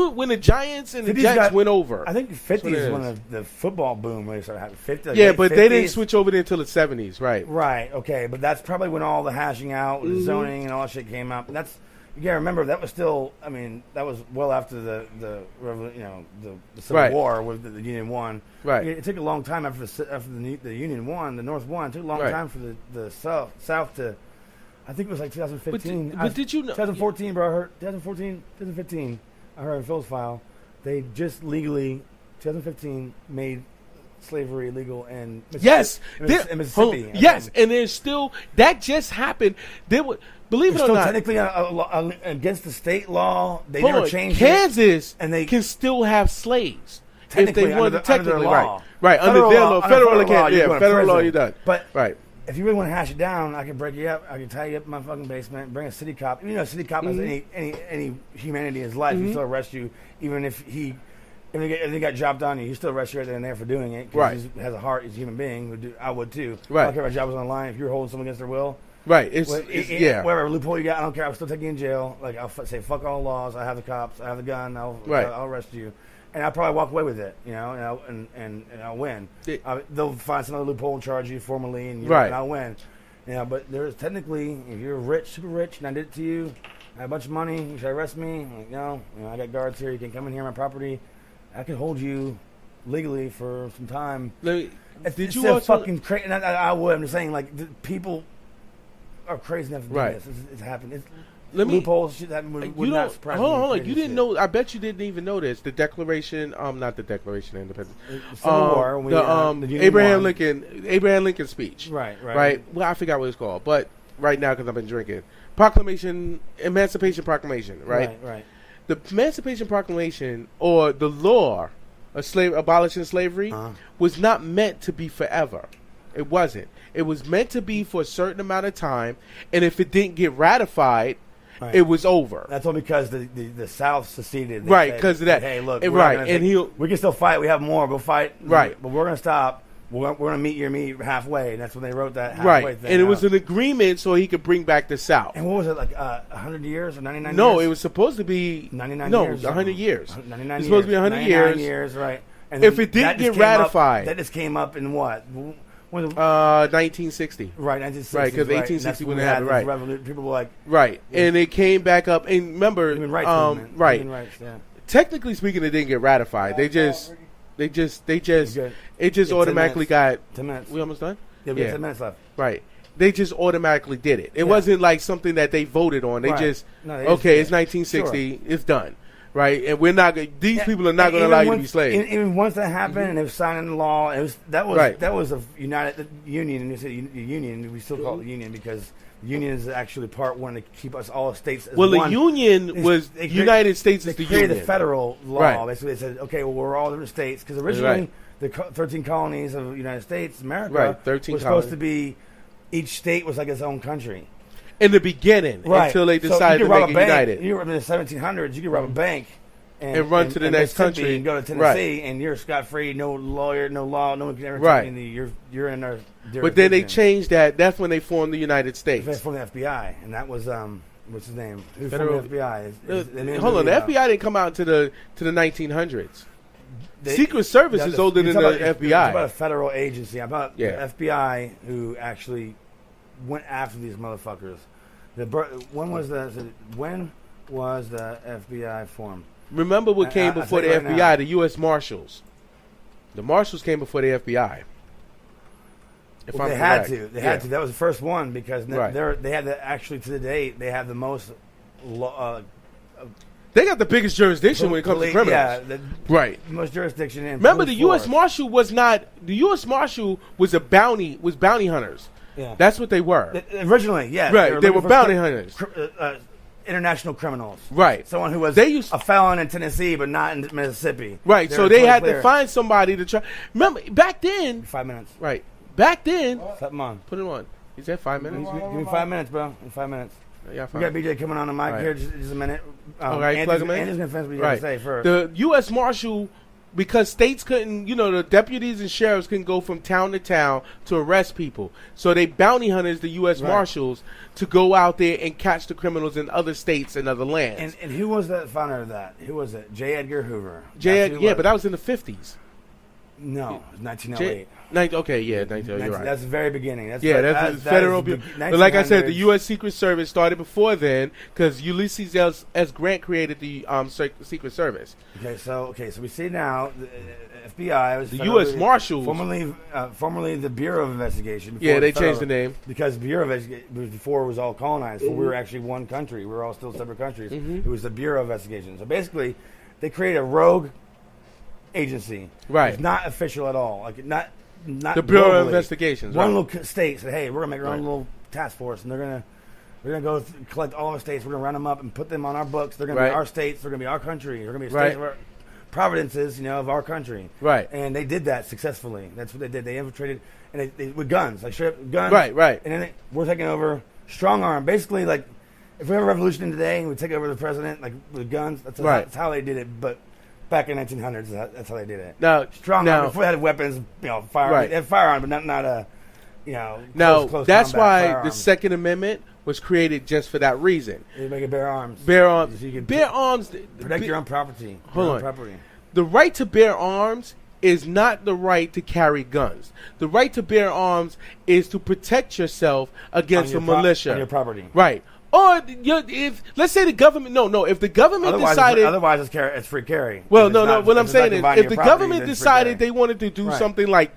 When the Giants and the Jets went over. I think 50s is when the football boom really started happening. 50, but 50s. They didn't switch over there until the 70s, right? Right, okay. But that's probably when all the hashing out, the zoning and all that shit came up. And that's... You gotta remember that was still. I mean, that was well after the Civil War, with the Union won. Right. It took a long time after the Union won, the North won. It took a long time for the South to. I think it was like 2015. But did you know? 2014, bro. I heard 2015. I heard in Phil's file, they just legally 2015 made slavery illegal in Mississippi. Yes, and there's still that just happened. Believe it or not, technically against the state law, they never changed Kansas, and they can still have slaves if they want to. Technically, under their law. Right, under their law, federal law, federal law, you're done. But right, if you really want to hash it down, I can break you up. I can tie you up in my fucking basement, bring a city cop. A city cop has any humanity in his life, he still arrest you, even if he got dropped on you, he still arrest you right there and there for doing it. Right, he has a heart. He's a human being. I would too. Right, I don't care if my job was on the line. If you're holding someone against their will. Right, whatever loophole you got, I don't care. I'll still take you in jail. Like I'll say, fuck all laws. I have the cops. I have the gun. I'll arrest you, and I'll probably walk away with it. And I'll win. They'll find some other loophole and charge you formally, and I'll win. But there's technically, if you're rich, super rich, and I did it to you, I have a bunch of money. You should arrest me? Like, no, I got guards here. You can come in here on my property. I can hold you legally for some time. Did you also fucking crazy? I would. I'm just saying, like people are crazy enough to do this. It's happened. loopholes shit that would not surprise me. Hold on. You didn't know. I bet you didn't even know this. The Declaration, not the Declaration of Independence. Civil War. The Abraham Lincoln speech. Right. Well, I forgot what it's called, but right now because I've been drinking. Emancipation Proclamation. Right. The Emancipation Proclamation or the law of abolishing slavery was not meant to be forever. It wasn't. It was meant to be for a certain amount of time, and if it didn't get ratified, it was over. That's all because the South seceded. Right, because of that. Hey, look, we can still fight. We have more. We'll fight. Right, but we're going to stop. We're going to meet your meat halfway, and that's when they wrote that halfway thing. And it was an agreement so he could bring back the South. And what was it, like 100 years or 99 years? No, it was supposed to be 99 years. 100 years. 99 It's supposed to be 100 years. Right. And if it didn't get ratified. That just came up in what? 1960. Right, 1960. Right, because 1860 when they had it, right. People were like... Right, and it came back up. And remember... Human rights movement. Right. Human rights, yeah. Technically speaking, it didn't get ratified. It just automatically got... 10 minutes. We almost done? Yeah, we have 10 minutes left. Right. They just automatically did it. It wasn't like something that they voted on. They it's 1960, sure. It's done. Right, and we're not. These people are not going to allow you to be slaves. Even once that happened, and it was signing the law, that was a united union. And you said union, we still call it the union because the union is actually part one to keep us all states. As well, one. The union was United States is the union. The federal law. Right. Basically, they said, okay, well, we're all different states because originally the 13 colonies of the United States, America, 13 was supposed to be. Each state was like its own country. In the beginning, until they decided to make it united. You were in the 1700s. You could rob a bank and run to the next country and go to Tennessee, and you're scot free. No lawyer, no law. No one can ever take you. You're in our. But then they changed that. That's when they formed the United States. They formed the FBI, and that was what's his name? Who formed the FBI? Hold on, the FBI didn't come out to the 1900s. Secret Service is older than the FBI. It's about a federal agency. About the FBI who actually went after these motherfuckers. When was the FBI formed? Remember what came before the FBI? Now. The U.S. Marshals. The Marshals came before the FBI. They had to. They had to. That was the first one because they had actually to the date they have the most. They got the biggest jurisdiction when it comes to criminals. Yeah, right. Most jurisdiction. Remember, the U.S. Marshal was not. The U.S. Marshal was bounty hunters. Yeah. That's what they were. Originally, yeah. Right. They were bounty hunters. International criminals. Right. Someone who was a felon in Tennessee but not in Mississippi. Right. So they had to find somebody to try. Remember, back then. 5 minutes. Right. Back then. Something on. Put it on. He said 5 minutes. Give me 5 minutes, bro. In 5 minutes. Yeah, we got BJ coming on the mic here just a minute. Andy's going to finish what you got to say first. The U.S. Marshal, because states couldn't, the deputies and sheriffs couldn't go from town to town to arrest people. So they bounty hunters, the U.S. Marshals, to go out there and catch the criminals in other states and other lands. And who was the founder of that? Who was it? J. Edgar Hoover. But that was in the 50s. No, it was 1908. You're right. That's the very beginning. That's federal. But like I said, the U.S. Secret Service started before then because Ulysses S. Grant created the Secret Service. Okay, so we see now the FBI was the U.S. Marshals, formerly the Bureau of Investigation. They changed the name because Bureau of Investigation before it was all colonized. Mm-hmm. So we were actually one country. We were all still separate countries. Mm-hmm. It was the Bureau of Investigation. So basically, they created a rogue agency. Right. It's not official at all. Like not the Bureau of Investigations. One little state said, "Hey, we're gonna make our own little task force, and we're gonna go collect all our states. We're gonna run them up and put them on our books. They're gonna be our states. They're gonna be our country. They're gonna be states of our providences, of our country." Right. And they did that successfully. That's what they did. They infiltrated and they with guns, like straight up guns. Right. And then we're taking over strong arm, basically like if we have a revolution today and we take over the president like with guns. That's how they did it, but. Back in 1900s, that's how they did it. Strong arm. Before they had weapons, firearms. They had firearms, but not a, close that's why firearms. the Second Amendment was created just for that reason. You make it bear arms. Bear arms. Bear arms. Protect your own property. Hold on. The right to bear arms is not the right to carry guns. The right to bear arms is to protect yourself against a militia. On your property. Right. Or if let's say the government if the government decided otherwise it's free carry. Well, no. What I'm saying is if the government decided they wanted to do something like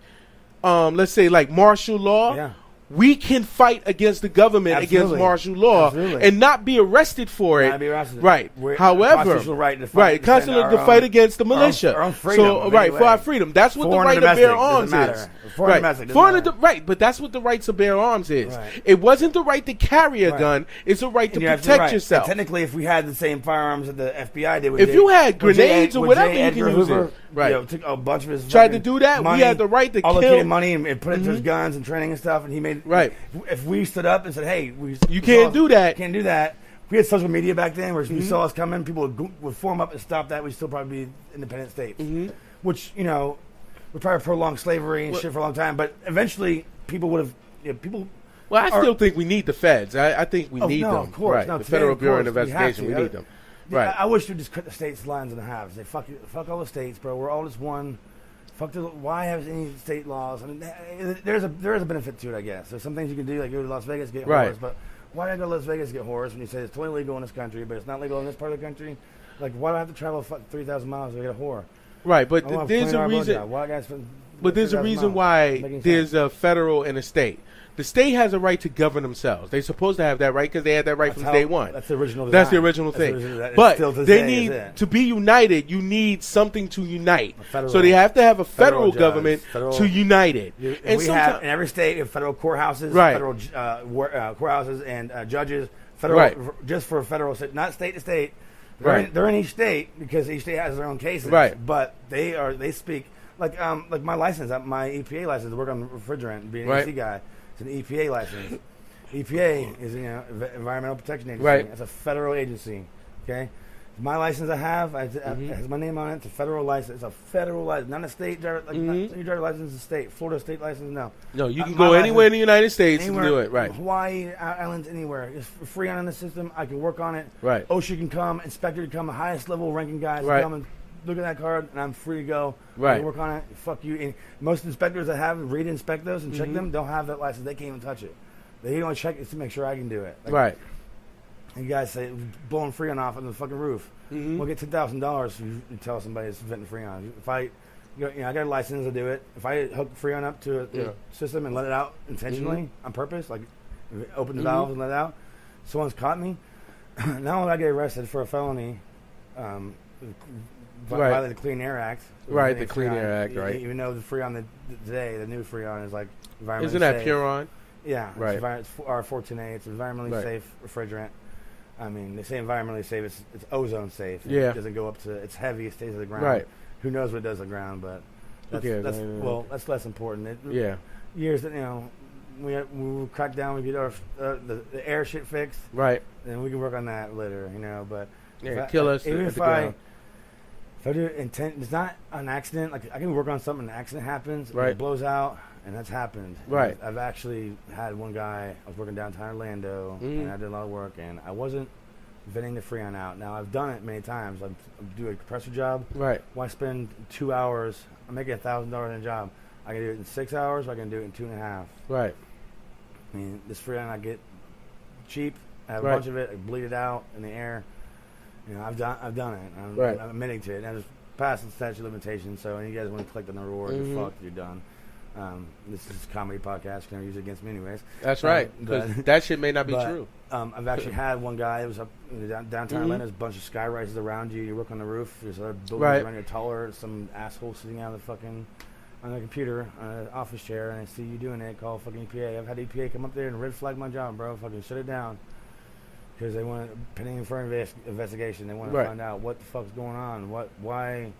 let's say like martial law, we can fight against the government, against martial law, and not be arrested for it. Not be arrested. Right. However, constitutional right to fight, to fight against the militia. Our own freedom, for our freedom. That's what foreign the right to bear arms is. But that's what the right to bear arms is. Right. It wasn't the right to carry a gun. It's a right to protect yourself. And technically, if we had the same firearms that the FBI did, if you had grenades or whatever, you can use it. Right. Took a bunch of his tried to do that. Money, we had the right to allocated money and put it to his guns and training and stuff. And he made If we stood up and said, "Hey, you can't do that. Can't do that." We had social media back then, where if we saw us coming, people would form up and stop that. We'd still probably be independent states, which would probably prolong slavery and shit for a long time. But eventually, people would have people. Well, I still think we need the feds. I think we need them. Of course. Right. No, the Federal Bureau of Investigation, we need them. Right. I wish we'd just cut the states' lines in half. Say, fuck all the states, bro. We're all just one. Why have any state laws? I mean, there is a benefit to it, I guess. There's some things you can do, like go to Las Vegas, get whores. But why do I go to Las Vegas to get whores when you say it's totally legal in this country, but it's not legal in this part of the country? Like, why do I have to travel 3,000 miles to get a whore? Right, but there's a reason. But there's a reason why there's a federal and a state. The state has a right to govern themselves. They're supposed to have that right because they had that right from day one. That's the original design. That's the original thing. But they need to be united. You need something to unite. So they have to have a federal government to unite it. And we have in every state, we have federal courthouses, federal courthouses and judges. Federal, just for federal, not state to state. They're in each state because each state has their own cases. Right. But they speak like my license, my EPA license to work on refrigerant, being an AC guy. It's an EPA license. EPA is Environmental Protection Agency. Right. It's a federal agency. Okay. My license I have has my name on it. It's a federal license. It's a federal license, not a state driver. Like your driver license is a state. Florida state license, no. No, you can go anywhere in the United States and do it. Right. Hawaii, islands, anywhere. It's free on the system. I can work on it. Right. OSHA can come. Inspector can come. The highest level ranking guys can come and look at that card, and I'm free to go. Right. I can work on it. Fuck you. And most inspectors that have inspect those and check them don't have that license. They can't even touch it. They don't check it to make sure I can do it. Like, right. And you guys say blowing Freon off on the fucking roof. We'll get $10,000 if you tell somebody it's venting Freon. If I got a license to do it. If I hook Freon up to a system and let it out intentionally on purpose, like open the valve and let it out, someone's caught me. Now I get arrested for a felony. Violated the Clean Air Act. Right, the Clean Air Act, right. Even though the Freon today, the new Freon is like environmentally Isn't that safe. Puron? Yeah, right. It's R14A. It's environmentally safe refrigerant. I mean, they say environmentally safe. It's ozone safe. Yeah. It doesn't go up to. It's heavy. It stays to the ground. Right. Who knows what it does to the ground? But that's less important. Years that we crack down. We get our the air shit fixed. Right. Then we can work on that later. But kill us. Even if I do intent, it's not an accident. Like I can work on something. An accident happens. Right. It blows out. And that's happened. Right. I've actually had one guy, I was working downtown Orlando, and I did a lot of work, and I wasn't venting the Freon out. Now, I've done it many times. I do a compressor job. Right. Why spend 2 hours? I'm making $1,000 in a job. I can do it in 6 hours, or I can do it in 2.5. Right. I mean, this Freon I get cheap. I have a bunch of it. I bleed it out in the air. I've done it. I'm admitting to it. And I just passed the statute of limitations, so when you guys want to click on the reward, you're fucked. You're done. This is a comedy podcast. You can never use it against me anyways. That's right. Because that shit may not be true. I've actually had one guy. It was up in downtown Atlanta. There's a bunch of sky rises around you. You work on the roof. There's other buildings around you taller. Some asshole sitting out of the fucking on the computer on an office chair, and I see you doing it. Call fucking EPA. I've had EPA come up there and red flag my job, bro. Fucking shut it down because they want pending for investigation. They want to find out what the fuck's going on. Why.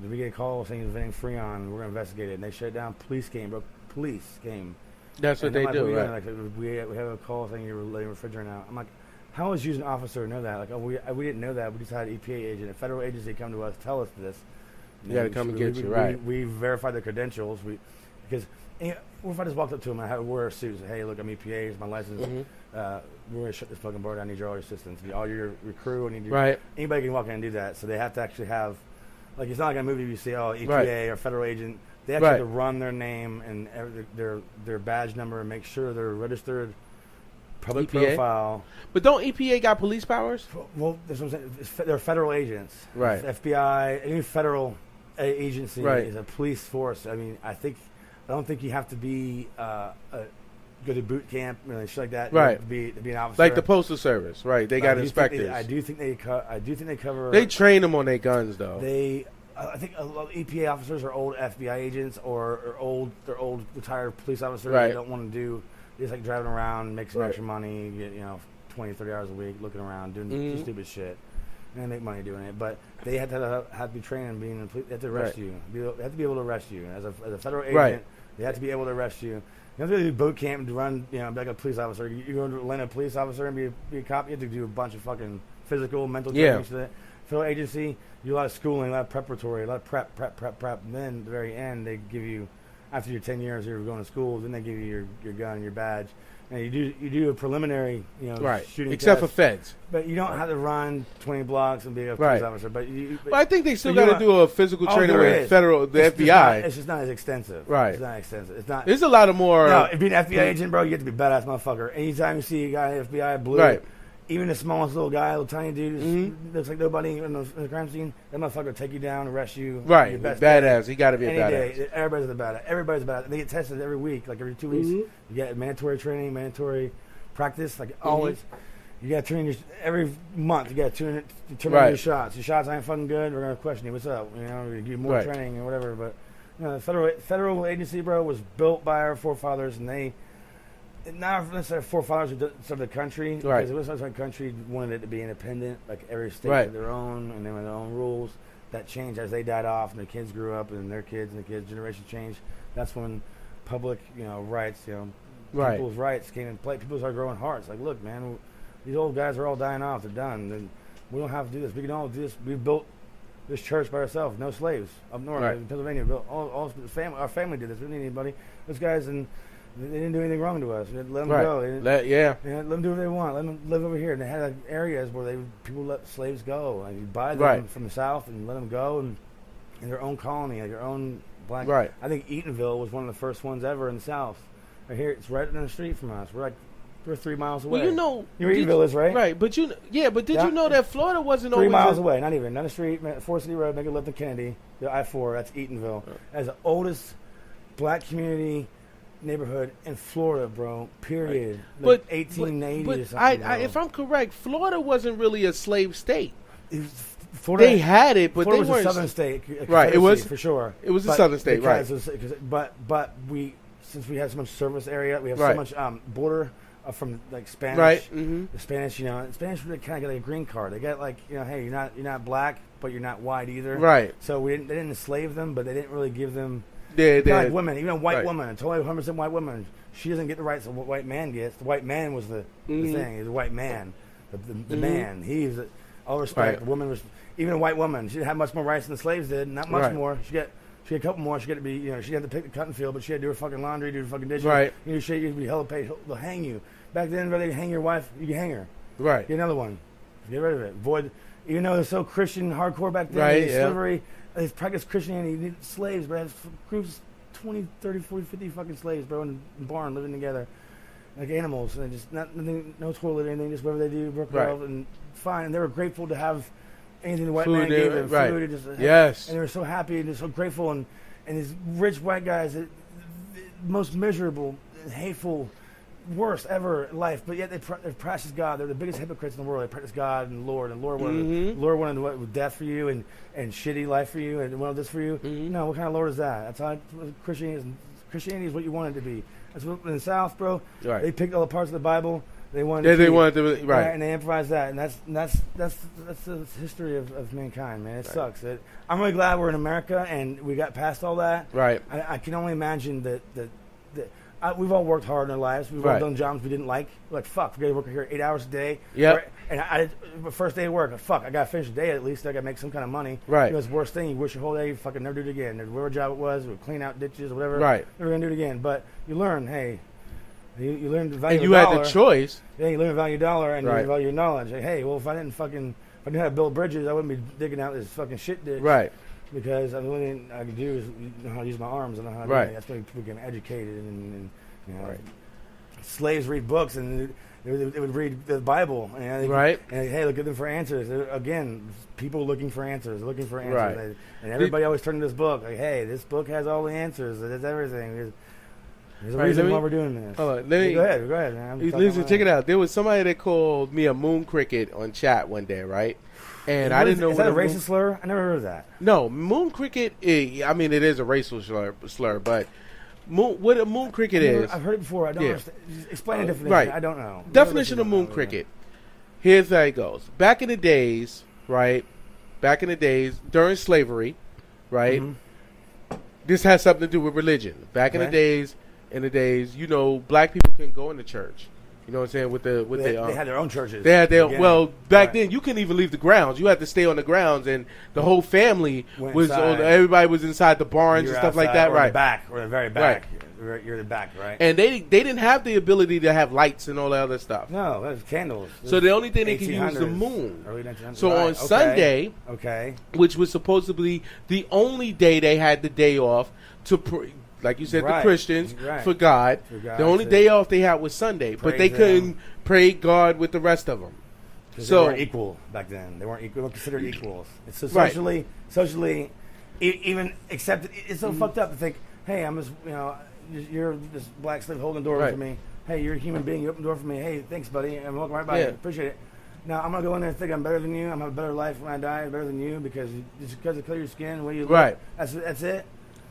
Did we get a call saying it's venting Freon? We're going to investigate it. And they shut it down. Police came, bro. Police came. That's what they do, right? Like, we have a call saying you're letting refrigerant out. I'm like, how is you an officer to know that? Like, we didn't know that. We just had an EPA agent, a federal agency come to us, tell us this. You got to come and get you, right? We verified their credentials. Because what if I just walked up to them and I had to wear a suit and say, hey, look, I'm EPA. Here's my license. We're going to shut this fucking board down. I need all your assistance. All your crew. Anybody can walk in and do that. So they have to actually have. Like, it's not like a movie you see, EPA or federal agent. They actually have to run their name and their badge number and make sure they're registered public profile. But don't EPA got police powers? Well, that's what I'm saying. They're federal agents. Right. FBI, any federal agency is a police force. I mean, I don't think you have to be go to boot camp, shit like that. Right. To be an officer. Like the postal service, right? They got inspectors. I do think they cover. They train them on their guns, though. I think a lot of EPA officers are old FBI agents or they're old retired police officers. Right. They don't want to do. They just like driving around, make some extra money, get 20, 30 hours a week, looking around, doing stupid shit, and they make money doing it. But they have to be trained in being. They have to arrest you. They have to be able to arrest you as a federal agent. Right. They have to be able to arrest you. You have to do boot camp to run, be like a police officer. You go to land a police officer and be a cop. You have to do a bunch of fucking physical, mental training to that. Federal agency, you do a lot of schooling, a lot of preparatory, a lot of prep. And then at the very end, they give you, after your 10 years you're going to school, then they give you your gun and your badge. And you do a preliminary, shooting except test. for feds. But you don't have to run 20 blocks and be a police officer. But I think they still got to do a physical training with the FBI. It's just not as extensive. Right. It's not extensive. It's not. There's a lot of more. No, if being an FBI agent, bro, you have to be a badass motherfucker. Anytime you see a guy in the FBI blue, right. Even the smallest little guy, little tiny dude, looks like nobody in the crime scene, that motherfucker will take you down, arrest you. Right. Badass. He got to be a badass. Day. Everybody's a badass. Everybody's a badass. They get tested every week, like every 2 weeks. You get mandatory training, mandatory practice, like always. You got to train every month. You got to turn in your shots. Your shots ain't fucking good. We're gonna question you. What's up? We give you more training or whatever. But the federal agency, bro, was built by our forefathers, and they not necessarily forefathers of the country. Right. Because it was such a country wanted it to be independent, like every state had their own, and they had their own rules. That changed as they died off, and the kids grew up, and their kids and the kids' generation changed. That's when public, rights, people's rights came into play. People started growing hearts. Like, look, man, these old guys are all dying off. They're done. And we don't have to do this. We can all do this. We built this church by ourselves. No slaves up north in Pennsylvania. All our family did this. We didn't need anybody. Those guys, and they didn't do anything wrong to us. We had to let them go. Let them do what they want. Let them live over here. And they had areas where people let slaves go. And you buy them from the South and let them go in their own colony, like your own black. Right. I think Eatonville was one of the first ones ever in the South. Right here, it's right down the street from us. We're 3 miles away. Well, where Eatonville is, right? Right, but did you know that Florida wasn't 3 miles away? Not even. Down the street, Forest City Road, make a left to Kennedy, the I-4. That's Eatonville. That's the oldest black community neighborhood in Florida, bro. Period. Like 1880 or something. If I'm correct, Florida wasn't really a slave state. Florida, they had it, but Florida they weren't was a southern state. Right, it was for sure. It was a southern state, right? But since we have so much service area, we have so much border from like Spanish. Right. The Spanish, Spanish really kind of get like a green card. They got like, hey, you're not black, but you're not white either. Right. So they didn't enslave them, but they didn't really give them. Like women, even a white woman, a totally 100% white woman, she doesn't get the rights that a white man gets. The white man was the thing. He's a white man, the man. He's all respect. The woman was even a white woman. She didn't have much more rights than the slaves did. Not much more. She had a couple more. She had to be, she had to pick the cotton field, but she had to do her fucking laundry, do her fucking dishes. Right. Shit, you'd be hella paid. They'll hang you. Back then, rather than hang your wife, you can hang her. Right. Get another one. Get rid of it. Void. Even though they're so Christian hardcore back then, slavery, they practiced Christianity. You need slaves, bro. Groups 20, 30, 40, 50 fucking slaves, bro, in the barn living together like animals. And just nothing, no toilet or anything, just whatever they do, work well and fine. And they were grateful to have anything the white man gave them. Food, and they were so happy and just so grateful. And these rich white guys, the most miserable, hateful, worst ever in life, but yet they practice God. They're the biggest hypocrites in the world. They practice God and Lord wanted what, death for you and shitty life for you and wanted this for you. No, what kind of Lord is that? That's how Christianity is. Christianity is what you want it to be. That's what in the South, bro. Right. They picked all the parts of the Bible they wanted. And they improvised that, and that's the history of mankind, man. It sucks. I'm really glad we're in America and we got past all that. Right. I can only imagine that we've all worked hard in our lives. We've all done jobs we didn't like. We're like, fuck, we got to work here 8 hours a day. Yeah. And first day of work, fuck, I got to finish the day at least. I got to make some kind of money. Right. It's the worst thing. You wish your whole day, you fucking never do it again. Whatever job it was, we clean out ditches or whatever. Right. Never going to do it again. But you learn, hey, you learn the value of the dollar. And you had the choice. Yeah, you learn the value of the dollar and you value your knowledge. Like, hey, well, if I knew how to build bridges, I wouldn't be digging out this fucking shit ditch. Right. Because the only thing I could do is know how to use my arms and know how to do it. That's why people get educated and slaves read books and they would read the Bible. And hey, look at them for answers. Again, people looking for answers. And everybody always turned to this book. Like, hey, this book has all the answers. It has everything. There's a reason why we're doing this. Hold on, go ahead, man. Listen, check it out. There was somebody that called me a moon cricket on chat one day, right? And I didn't know. Is that a racist slur? I never heard of that. No, moon cricket. I mean, it is a racial slur, but what a moon cricket is. I've heard it before. I don't understand. Explain the definition. Right. I don't know. Definition of moon cricket. Here's how it goes. Back in the days, right? Back in the days during slavery, right? Mm-hmm. This has something to do with religion. Back in the days, black people couldn't go into church. You know what I'm saying? They had their own churches. They had their back then you couldn't even leave the grounds. You had to stay on the grounds, and the whole family everybody was inside the barns and stuff like that. Or right, the back or the very back. Right. You're the back, right? And they didn't have the ability to have lights and all that other stuff. No, that's candles. So the only thing they could use the moon. Early 1900s. So on Sunday, which was supposedly the only day they had the day off to like you said, the Christians, for God. The only day off they had was Sunday. But they couldn't pray God with the rest of them. So they weren't equal back then. They weren't equal. They weren't considered equals. It's so socially, even accepted. It's so fucked up to think, hey, I'm just, you're this black slave holding the door for me. Hey, you're a human being. You open the door for me. Hey, thanks, buddy. I'm walking right by you. Appreciate it. Now, I'm going to go in there and think I'm better than you. I'm going to have a better life when I die, better than you, because of the color of your skin, the way you look. That's it.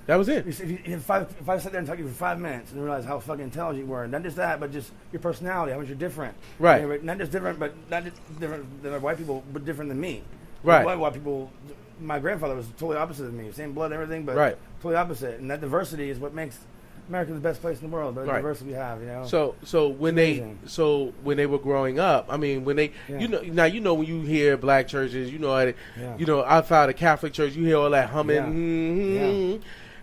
That was it. If I sat there and talked to you for 5 minutes and realized how fucking intelligent you were, not just that, but just your personality, how much you're different. Right. Not just different, but not just different than white people, but different than me. Right. White people, my grandfather was totally opposite of me. Same blood, everything, but totally opposite. And that diversity is what makes America the best place in the world. The diversity we have, So when they were growing up, I mean, when they, when you hear black churches, outside of Catholic church, you hear all that humming.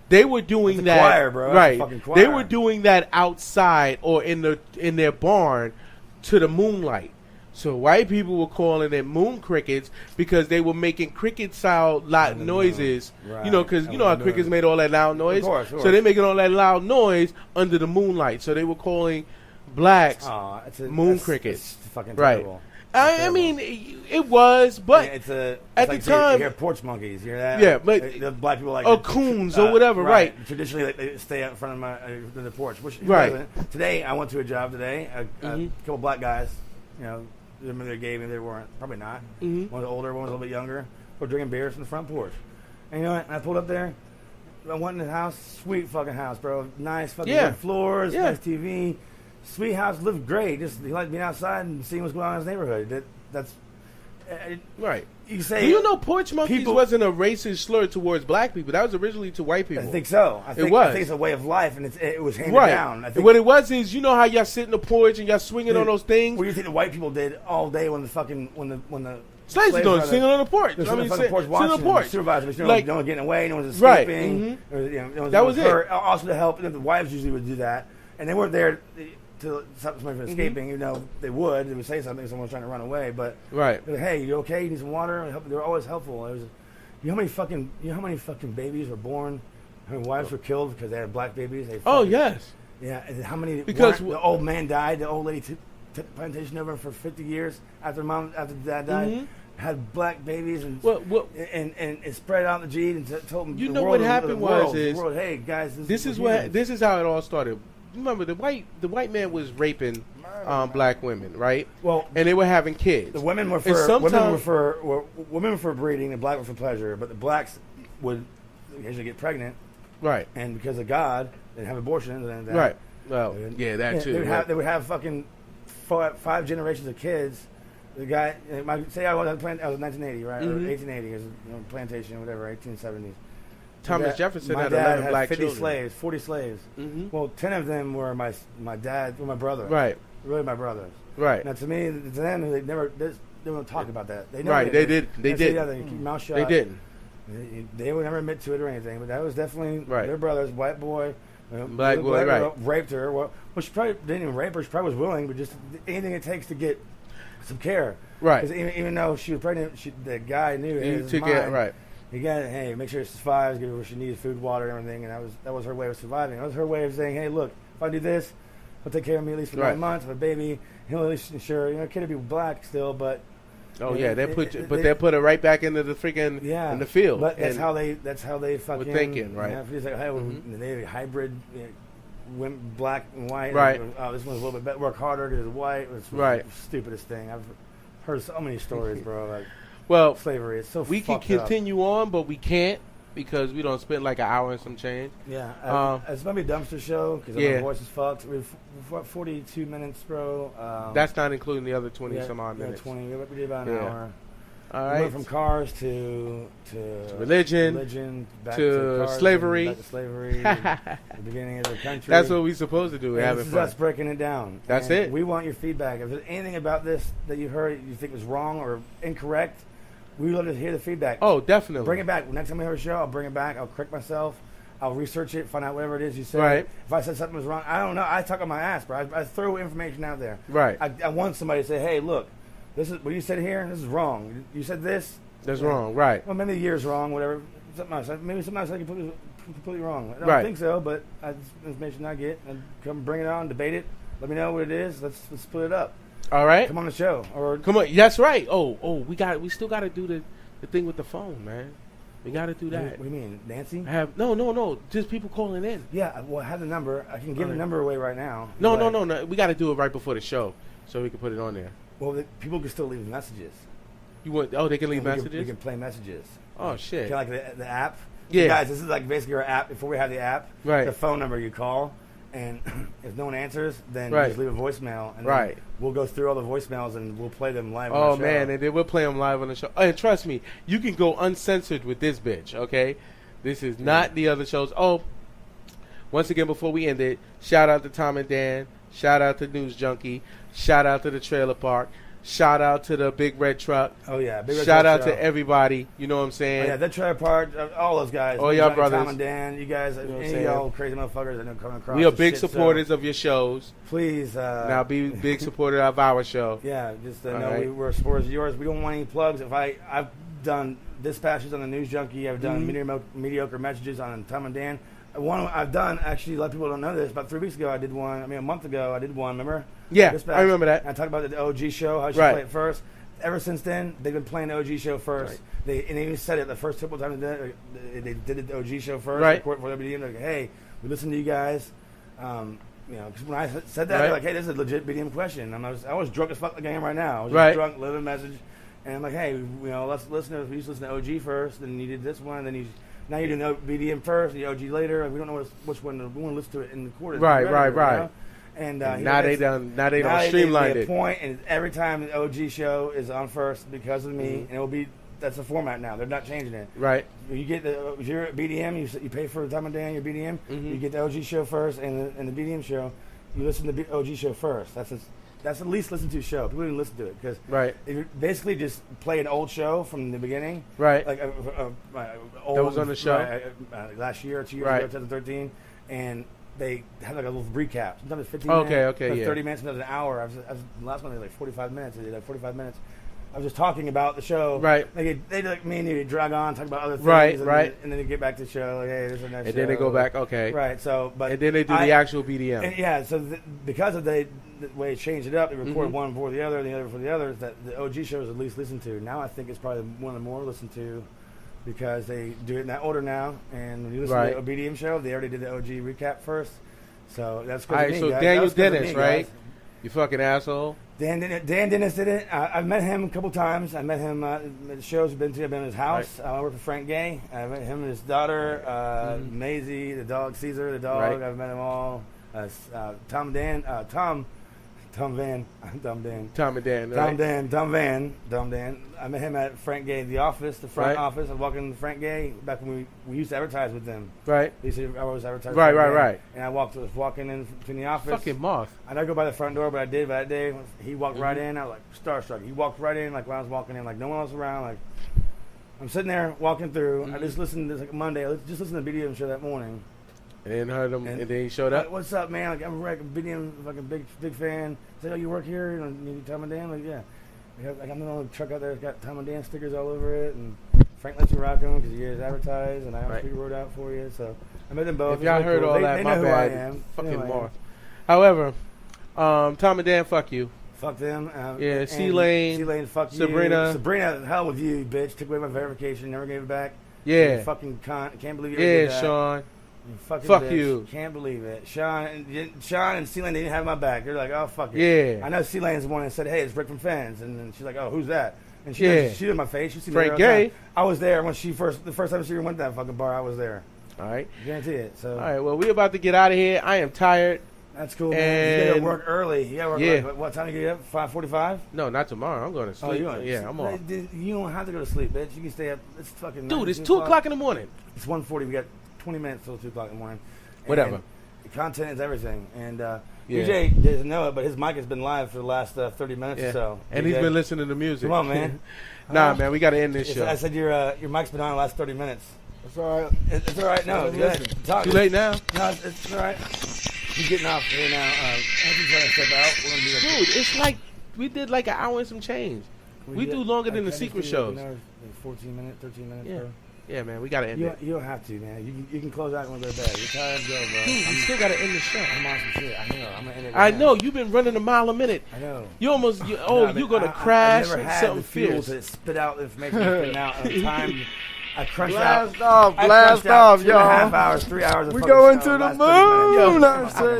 They were doing that, choir, bro. Right? Choir. They were doing that outside or in their barn to the moonlight. So white people were calling it moon crickets because they were making cricket style loud noises. Right. Because how crickets made all that loud noise. Of course. So they're making all that loud noise under the moonlight. So they were calling blacks moon crickets. It's fucking terrible. I mean, it was, but at the time, you hear porch monkeys. You hear that? Yeah, but the black people coons or whatever, right? Traditionally, they stay out in front of the porch. Which today, I went to a job today. A couple black guys, maybe they gave me, they weren't, probably not. One was older, one was a little bit younger. Were drinking beers from the front porch. And you know what? I pulled up there. I went in the house. Sweet fucking house, bro. Nice fucking wood floors. Nice TV. Sweet house, lived great. Just he liked being outside and seeing what's going on in his neighborhood. That's right. You say, do you know porch monkeys wasn't a racist slur towards black people? That was originally to white people. I think so. I think it's a way of life, and it was handed down. I think what it was is, how y'all sit in the porch and y'all swinging on those things. What do you think the white people did all day when the slaves were doing singing on the porch? Sitting on the porch watching the supervisors. No one's getting away. No one's escaping. That was it. Also to help, the wives usually would do that, and they weren't there to stop somebody from escaping. They would say something if someone was trying to run away. But hey, you okay? You need some water? They were always helpful. How many fucking babies were born? How many wives were killed because they had black babies? Yes. Yeah. And how many? Because the old man died. The old lady took the plantation over for 50 years after dad died. Had black babies and and spread out the gene and told them. What happened was hey guys, this is how it all started. Remember, the white man was raping black women, right? Well, and they were having kids. The women were for breeding, the black were for pleasure, but the blacks would occasionally get pregnant, right? And because of God, they'd have abortions and that, right? Well, that too. They would have fucking 5 generations of kids. The guy, I was 1980, right, or 1880, because plantation, whatever, 1870s. Thomas Jefferson had 11 had black 50 children. slaves, 40 slaves. Well, 10 of them were my dad, my brother. Right. Really my brothers. Right. Now, to them, they don't talk about that. They didn't. They keep their mouth shut. They didn't. They would never admit to it or anything, but that was definitely their brothers, white boy. Black boy, right. Raped her. Well, she probably didn't even rape her. She probably was willing, but just anything it takes to get some care. Right. Because even though she was pregnant, the guy knew it. He took it, right. You got to, hey, make sure she survives, give her what she needs, food, water, and everything. And that was her way of surviving. That was her way of saying, hey, look, if I do this, he'll take care of me at least for 9 months. I have a baby. He'll at least ensure, kid will be black still, but. They put her right back into the freaking in the field. But that's how they fucking were thinking, right? It's like, hey, they hybrid black and white. Right. Oh, this one's a little bit better. Work harder because it's white. It's Right. the stupidest thing. I've heard so many stories, bro. Like Well, slavery. It's so we can fucked up. continue on, but we can't because we don't spend like an hour and some change. Yeah. It's going to be a dumpster show because Yeah. my voice is fucked. We've 42 minutes, bro. That's not including the other 20 yeah, some odd minutes. 20. We did about an Yeah. hour. All We right. went from cars to religion, back to cars, slavery. back to slavery, the beginning of the country. That's what we're supposed to do. And Having this is fun. us breaking it down. That's And it. We want your feedback. If there's anything about this that you heard you think was wrong or incorrect, we would love to hear the feedback. Oh, definitely. Bring it back. Next time we have a show, I'll bring it back. I'll correct myself. I'll research it, find out whatever it is you said. Right. If I said something was wrong, I don't know. I talk on my ass, bro. I throw information out there. Right. I want somebody to say, hey, look, this is what you said here. This is wrong. You said this. That's wrong. Right. Well, maybe the year's wrong, whatever. Something else. Maybe something else I completely wrong. I don't Right. think so, but that's information I get. And come bring it on, debate it. Let me know what it is. Let's split it up. All right. Come on the show. Or Come on. That's right. Oh, we still got to do the thing with the phone, man. We got to do that. What do you mean, Nancy? No. Just people calling in. Yeah, well, I have the number. I can give the number away right now. No. But- We got to do it right before the show so we can put it on there. Well, people can still leave messages. You want? Oh, they can leave We messages. can play messages. Oh shit. Kind of like the app. Yeah. So guys, this is like basically our app. Before we have the app, Right. the phone number you call, and if no one answers, then you Right. just leave a voicemail, and Right. then we'll go through all the voicemails and we'll play them live. on Oh the show. man, and then we'll play them live on the show. And trust me, you can go uncensored with this bitch. Okay, this is not the other shows. Oh, once again, before we end it, shout out to Tom and Dan. Shout out to News Junkie. Shout out to the Trailer Park. Shout out to the Big Red Truck. Oh yeah, Big Red Shout Truck out Show. to everybody. You know what I'm saying? Oh, yeah, that trailer park, all those guys. All Big y'all Johnny, brothers. Tom and Dan, you guys, know what I'm any of saying? y'all crazy motherfuckers that know coming across. We are the big shit show, supporters of your shows. Please. Now be big supporter of our show. Yeah, just All know right. we're supporters of yours. We don't want any plugs. I've done dispatches on the News Junkie. I've done mediocre messages on Tom and Dan. One I've done, actually, a lot of people don't know this. About 3 weeks ago, I did one. I mean, a month ago, I did one. Remember? Yeah, Dispatch. I remember that. I talked about the OG show. How you should Right. play it first. Ever since then, they've been playing the OG show first. Right. They even said it the first couple times they did the OG show first. Right. For WBDM, they're like, hey, we listened to you guys. Because when I said that, Right. they're like, hey, this is a legit BDM question. I was drunk as fuck like I am right now. I was just Right. drunk, living a message. And I'm like, hey, let's listen to, we used to listen to OG first, then you did this one, then now you're doing BDM first, the OG later. Like, we don't know which one, we want to listen to it in the quarter. Right. And Now they done streamlined it. Point, and every time the OG show is on first because of me, and that's the format now. They're not changing it. Right. You get if you're at BDM, you pay for Tom and Dan, your BDM. You get the OG show first, and the BDM show, you listen to the OG show first. That's the least listened to show. People didn't listen to it because Right. if you basically just play an old show from the beginning, Right. like old, That was on the show? last year or 2 years Right. ago, 2013, and they had like a little recap. Sometimes it's 15 Okay, minutes, okay, yeah. 30 minutes, sometimes an hour. The last one they did like 45 minutes. They did like 45 minutes. I was just talking about the show. Right. They like me and you drag on, talk about other things. Right, and right. and then they get back to the show. Like, hey, this is next And then they go back. Okay. Right. So, but And then they do the actual BDM. and yeah, so because of the way it changed it up, they recorded one before the other, and the other before the other. That the OG show is at least listened to. Now I think it's probably one of the more listened to because they do it in that order now. And when you listen Right. to the BDM show, they already did the OG recap first. So that's All good. right. So guys. Daniel That's 'cause of Dennis, me, right? guys. You fucking asshole. Dan Dennis did it. I've met him a couple times. I met him at the shows I've been to. I've been in his house. I worked with Frank Gay. I met him and his daughter, Maisie, the dog, Caesar, the dog. Right. I've met them all. Tom Van. Tom and Dan. Tom Van. I met him at Frank Gay, the office, the front Right. office. I was walking to Frank Gay back when we used to advertise with them. Right. They used to always advertise. Right, with Frank right, Gay. right. And I was walking in between the office. Fucking moth. I didn't go by the front door, but I did that day. He walked right in. I was like starstruck. He walked right in, like when I was walking in, like no one else around. Like I'm sitting there walking through. I just listened to this like Monday. I just listened to the BDM show that morning. And then heard him, and then he showed up. Like, what's up, man? Like I'm a BDM, fucking big fan. Say, oh, you work here? You need Tom and Dan? Like, yeah. Like I'm the only truck out there that's got Tom and Dan stickers all over it, and Frank lets you rock them because you guys advertise, and I have a wrote out for you. So I met them both. If y'all heard all that, they my know bad. Who I am. Fucking moth. However, Tom and Dan, fuck you. Fuck them. Yeah, C-Lane, fuck Sabrina. you. Sabrina, hell with you, bitch. Took away my verification, never gave it back. Yeah. You fucking cunt. Can't believe you Yeah, ever did that. Sean. You fucking Fuck bitch. you. Can't believe it. Sean and C-Lane didn't have my back. They're like, oh, fuck it. Yeah. I know C-Lane's the one that said, hey, it's Rick from Fans. And then she's like, oh, who's that? And she did my face. She seen me Frank there all the Gay. time. I was there when the first time she went to that fucking bar, I was there. All right. Guarantee it. So. All right. Well, we're about to get out of here. I am tired. That's cool, man. You gotta work early. You gotta work like, what time do you get up? 5:45? No, not tomorrow. I'm going to sleep. Oh, I'm off. You don't have to go to sleep, bitch. You can stay up. It's fucking. Dude, it's 2 o'clock in the morning. It's 1:40. We got 20 minutes till 2 o'clock in the morning. Whatever. The content is everything. And DJ doesn't know it, but his mic has been live for the last 30 minutes or so. And DJ, he's been listening to music. Come on, man. Nah, man, we got to end this show. I said your mic's been on the last 30 minutes. It's all right. It's all right. No, too late now. No, it's all right. He's getting off here now. Anthony's trying to step out. We're gonna be Dude, it's like we did like an hour and some change. We do longer than the secret shows. 14 minutes, 13 minutes, yeah. bro. Yeah, man, we got to end it. You don't have to, man. You can close out and go to bed. You're tired, go, bro. Dude, we still got to end the show. I'm on some shit. I know. I'm going to end it. I know. You've been running a mile a minute. I know. You almost, you're going to crash I never had something the fuel fierce. to spit out the information you're spitting out in time. I crushed Blast out. off, y'all. 2.5 hours, 3 hours. We going to the moon, I say.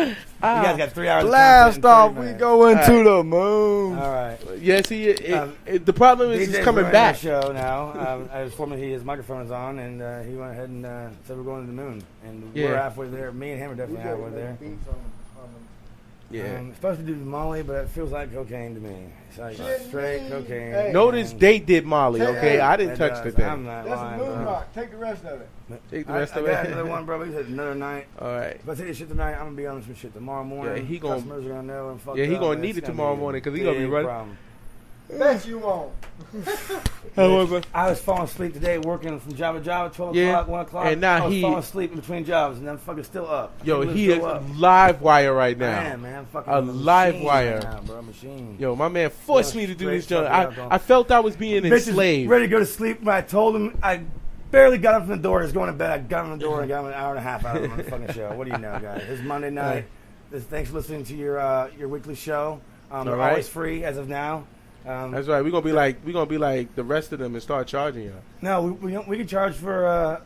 You guys got 3 hours. Blast off, we going to the moon. All right. Yeah, see, the problem is he's coming back. Show now. I was informed his microphone is on, and he went ahead and said we're going to the moon, and we're halfway there. Me and him are definitely halfway there. Yeah. It's supposed to do Molly, but it feels like cocaine to me. It's like straight cocaine. Hey. Notice they did Molly, okay? I didn't touch the thing. I'm not That's lying, a moon bro. rock. Take the rest of it. Take the rest of I got it. another one, bro. We said another night. All right. If I say this shit tonight, I'm gonna be on some shit tomorrow morning. Yeah, he gonna- Customers are gonna know and fuck. Yeah, he up, gonna and need it's it tomorrow be a morning 'cause he gonna be big running. problem. Bet you won't. I was falling asleep today working from job to job at 12 o'clock, 1 o'clock. And now I was he- falling asleep in between jobs, and I'm fucking still up. Yo, Still he is up. live wire right now. Man, I'm fucking A live machine wire. right now, bro, machine. Yo, my man forced Yeah, me to do straight this job. fucking up, I felt I was being Bitch is enslaved. ready to go to sleep. When I told him, I barely got up from the door. He was going to bed. I got him in the door and got him an hour and a half out of him on the fucking show. What do you know, guys? It's Monday night. Thanks for listening to your weekly show. They're right. always free as of now. That's right. We're gonna be like the rest of them and start charging you. No, we can charge for our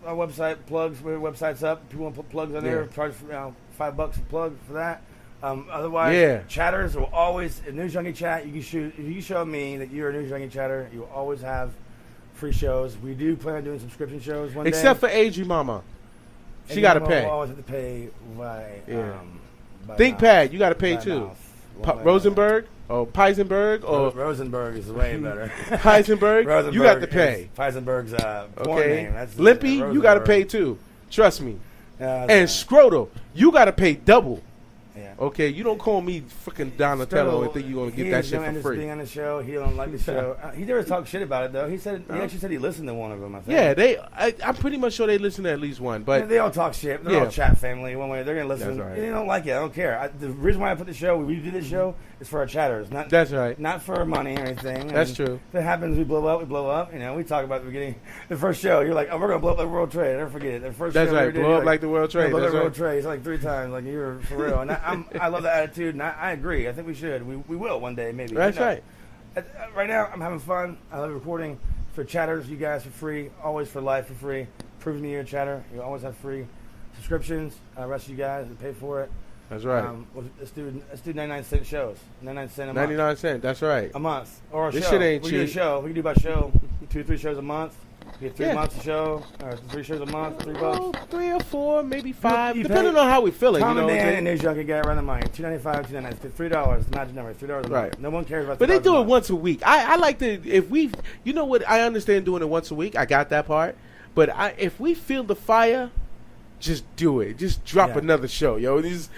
website plugs. Where website's up, people want to put plugs on there. Charge for $5 a plug for that. Otherwise, chatters will always News Junkie chat. You can shoot if you show me that you're a News Junkie chatter. You will always have free shows. We do plan on doing subscription shows one day. Except for Adri Mama, she got to pay. We'll always have to pay by ThinkPad, you got to pay by too. mouth. Rosenberg or Peisenberg or Rosenberg is way better. Heisenberg, you got to pay. Heisenberg's porn name. That's Limpy, you got to pay too. Trust me. And Scrotal, you got to pay double. Yeah. Okay, you don't call me freaking Donatello and think you're going to get that shit for free. Being on the show, he don't like the show. He never talked shit about it though. He actually said he listened to one of them. I think. Yeah, I'm pretty much sure they listen to at least one. But they all talk shit. They're all chat family. One way they're gonna listen. That's right. They don't like it. I don't care. The reason why I put the show, we do this show, is for our chatters. Not that's right. Not for money or anything. That's true. If it happens, we blow up. We blow up. You know, we talk about the beginning. The first show, you're like, oh, we're gonna blow up like World Trade. Never forget it. The first that's show right. we did, Blow up like the World Trade. Blow up that's like right. World Trade. It's like 3 times. Like you're for real. And I love the attitude, and I agree. I think we should. We will one day, maybe. That's right. Right now, I'm having fun. I love recording for chatters. You guys for free. Always for life for free. Proving me you're a chatter. You always have free subscriptions. Rest of you guys pay for it. That's right. Let's do 99-cent shows. 99 cents a month. 99 cents. That's right. A month or a this show. Shit ain't we cheap. Do a show. We can do by show. 2-3 shows a month. You get 3 months a show, or 3 shows a month, $3. 3 or 4, maybe 5, You depending pay on how we feeling. Tom you know and what I'm Dan saying? and News Junkie get around the money. $2.95, $2.99, $3. The magic number. $3 a month. Right. No one cares about. But they $3 do a it month. once a week. I like to if we you know what I understand doing it once a week. I got that part. But if we feel the fire, just do it. Just drop another show, yo. These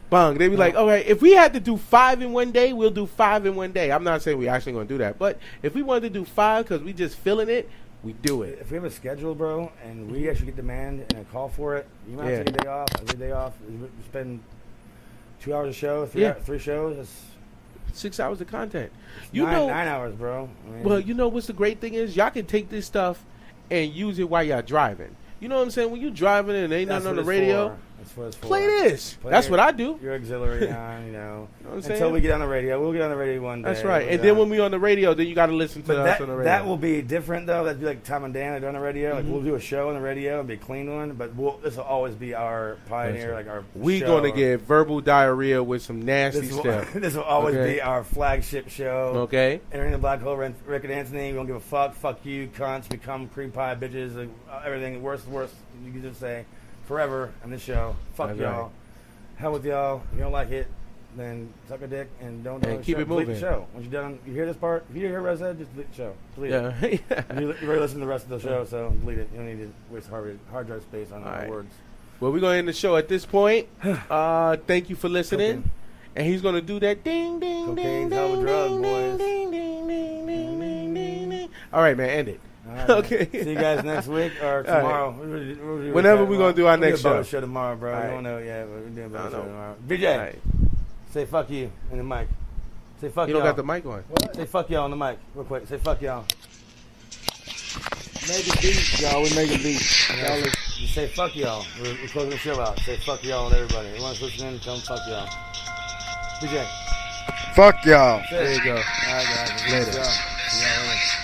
bang. They be like, okay, if we had to do 5 in one day, we'll do 5 in one day. I'm not saying we actually going to do that, but if we wanted to do 5 because we just feeling it, we do it. If we have a schedule, bro, and we actually get demand and a call for it, you might have to take a day off. I take a day off. We spend 2 hours a show, 3 shows. That's 6 hours of content. nine hours, bro. I mean, well, you know what's the great thing is? Y'all can take this stuff and use it while y'all driving. You know what I'm saying? When you driving and ain't nothing on the radio, That's what it's for. Play this. That's what I do. Your auxiliary on, you know. What I'm Until saying? we get on the radio. We'll get on the radio one day. That's right. We'll And then when we on the radio, then you got to listen to us on the radio. That will be different, though. That'd be like Tom and Dan are on the radio. Like, we'll do a show on the radio and be a clean one. But this will always be our pioneer, like our we show. going to get verbal diarrhea with some nasty stuff. This will always be our flagship show. Okay. Entering the black hole, Rick and Anthony. We don't give a fuck. Fuck you, cunts. Become cream pie bitches. Like, everything worse. You can just say forever on this show. Fuck That's y'all. right. Hell with y'all. If you don't like it, then suck a dick and don't do And the keep show. it moving. Delete the show. Once you're done, you hear this part. If you hear Rez said, just delete the show. Delete it. Yeah. You already listened to the rest of the show, so delete it. You don't need to waste hard drive space on All right. words. Well, we're going to end the show at this point. Thank you for listening. Cocaine. And he's going to do that ding, ding, ding, Cocaine's hell of a ding, drug, ding, boys. ding, ding, ding, ding, ding, ding, ding. All right, man, end it. All right, Okay. See you guys next week or tomorrow. Whenever we're going to do our next show. show. Tomorrow, bro. All We right. don't know yet, but we're doing a bonus I show don't tomorrow. All BJ, right. say fuck you in the mic. Say fuck You y'all. don't got the mic on. Say fuck y'all on the mic, real quick. Say fuck y'all. Make a beat, y'all. We make a beat. Y'all listen. Just say fuck y'all. We're closing the show out. Say fuck y'all and everybody. Everyone's listening, tell them fuck y'all. BJ. Fuck y'all. There you go. All right, guys. Later. See y'all later.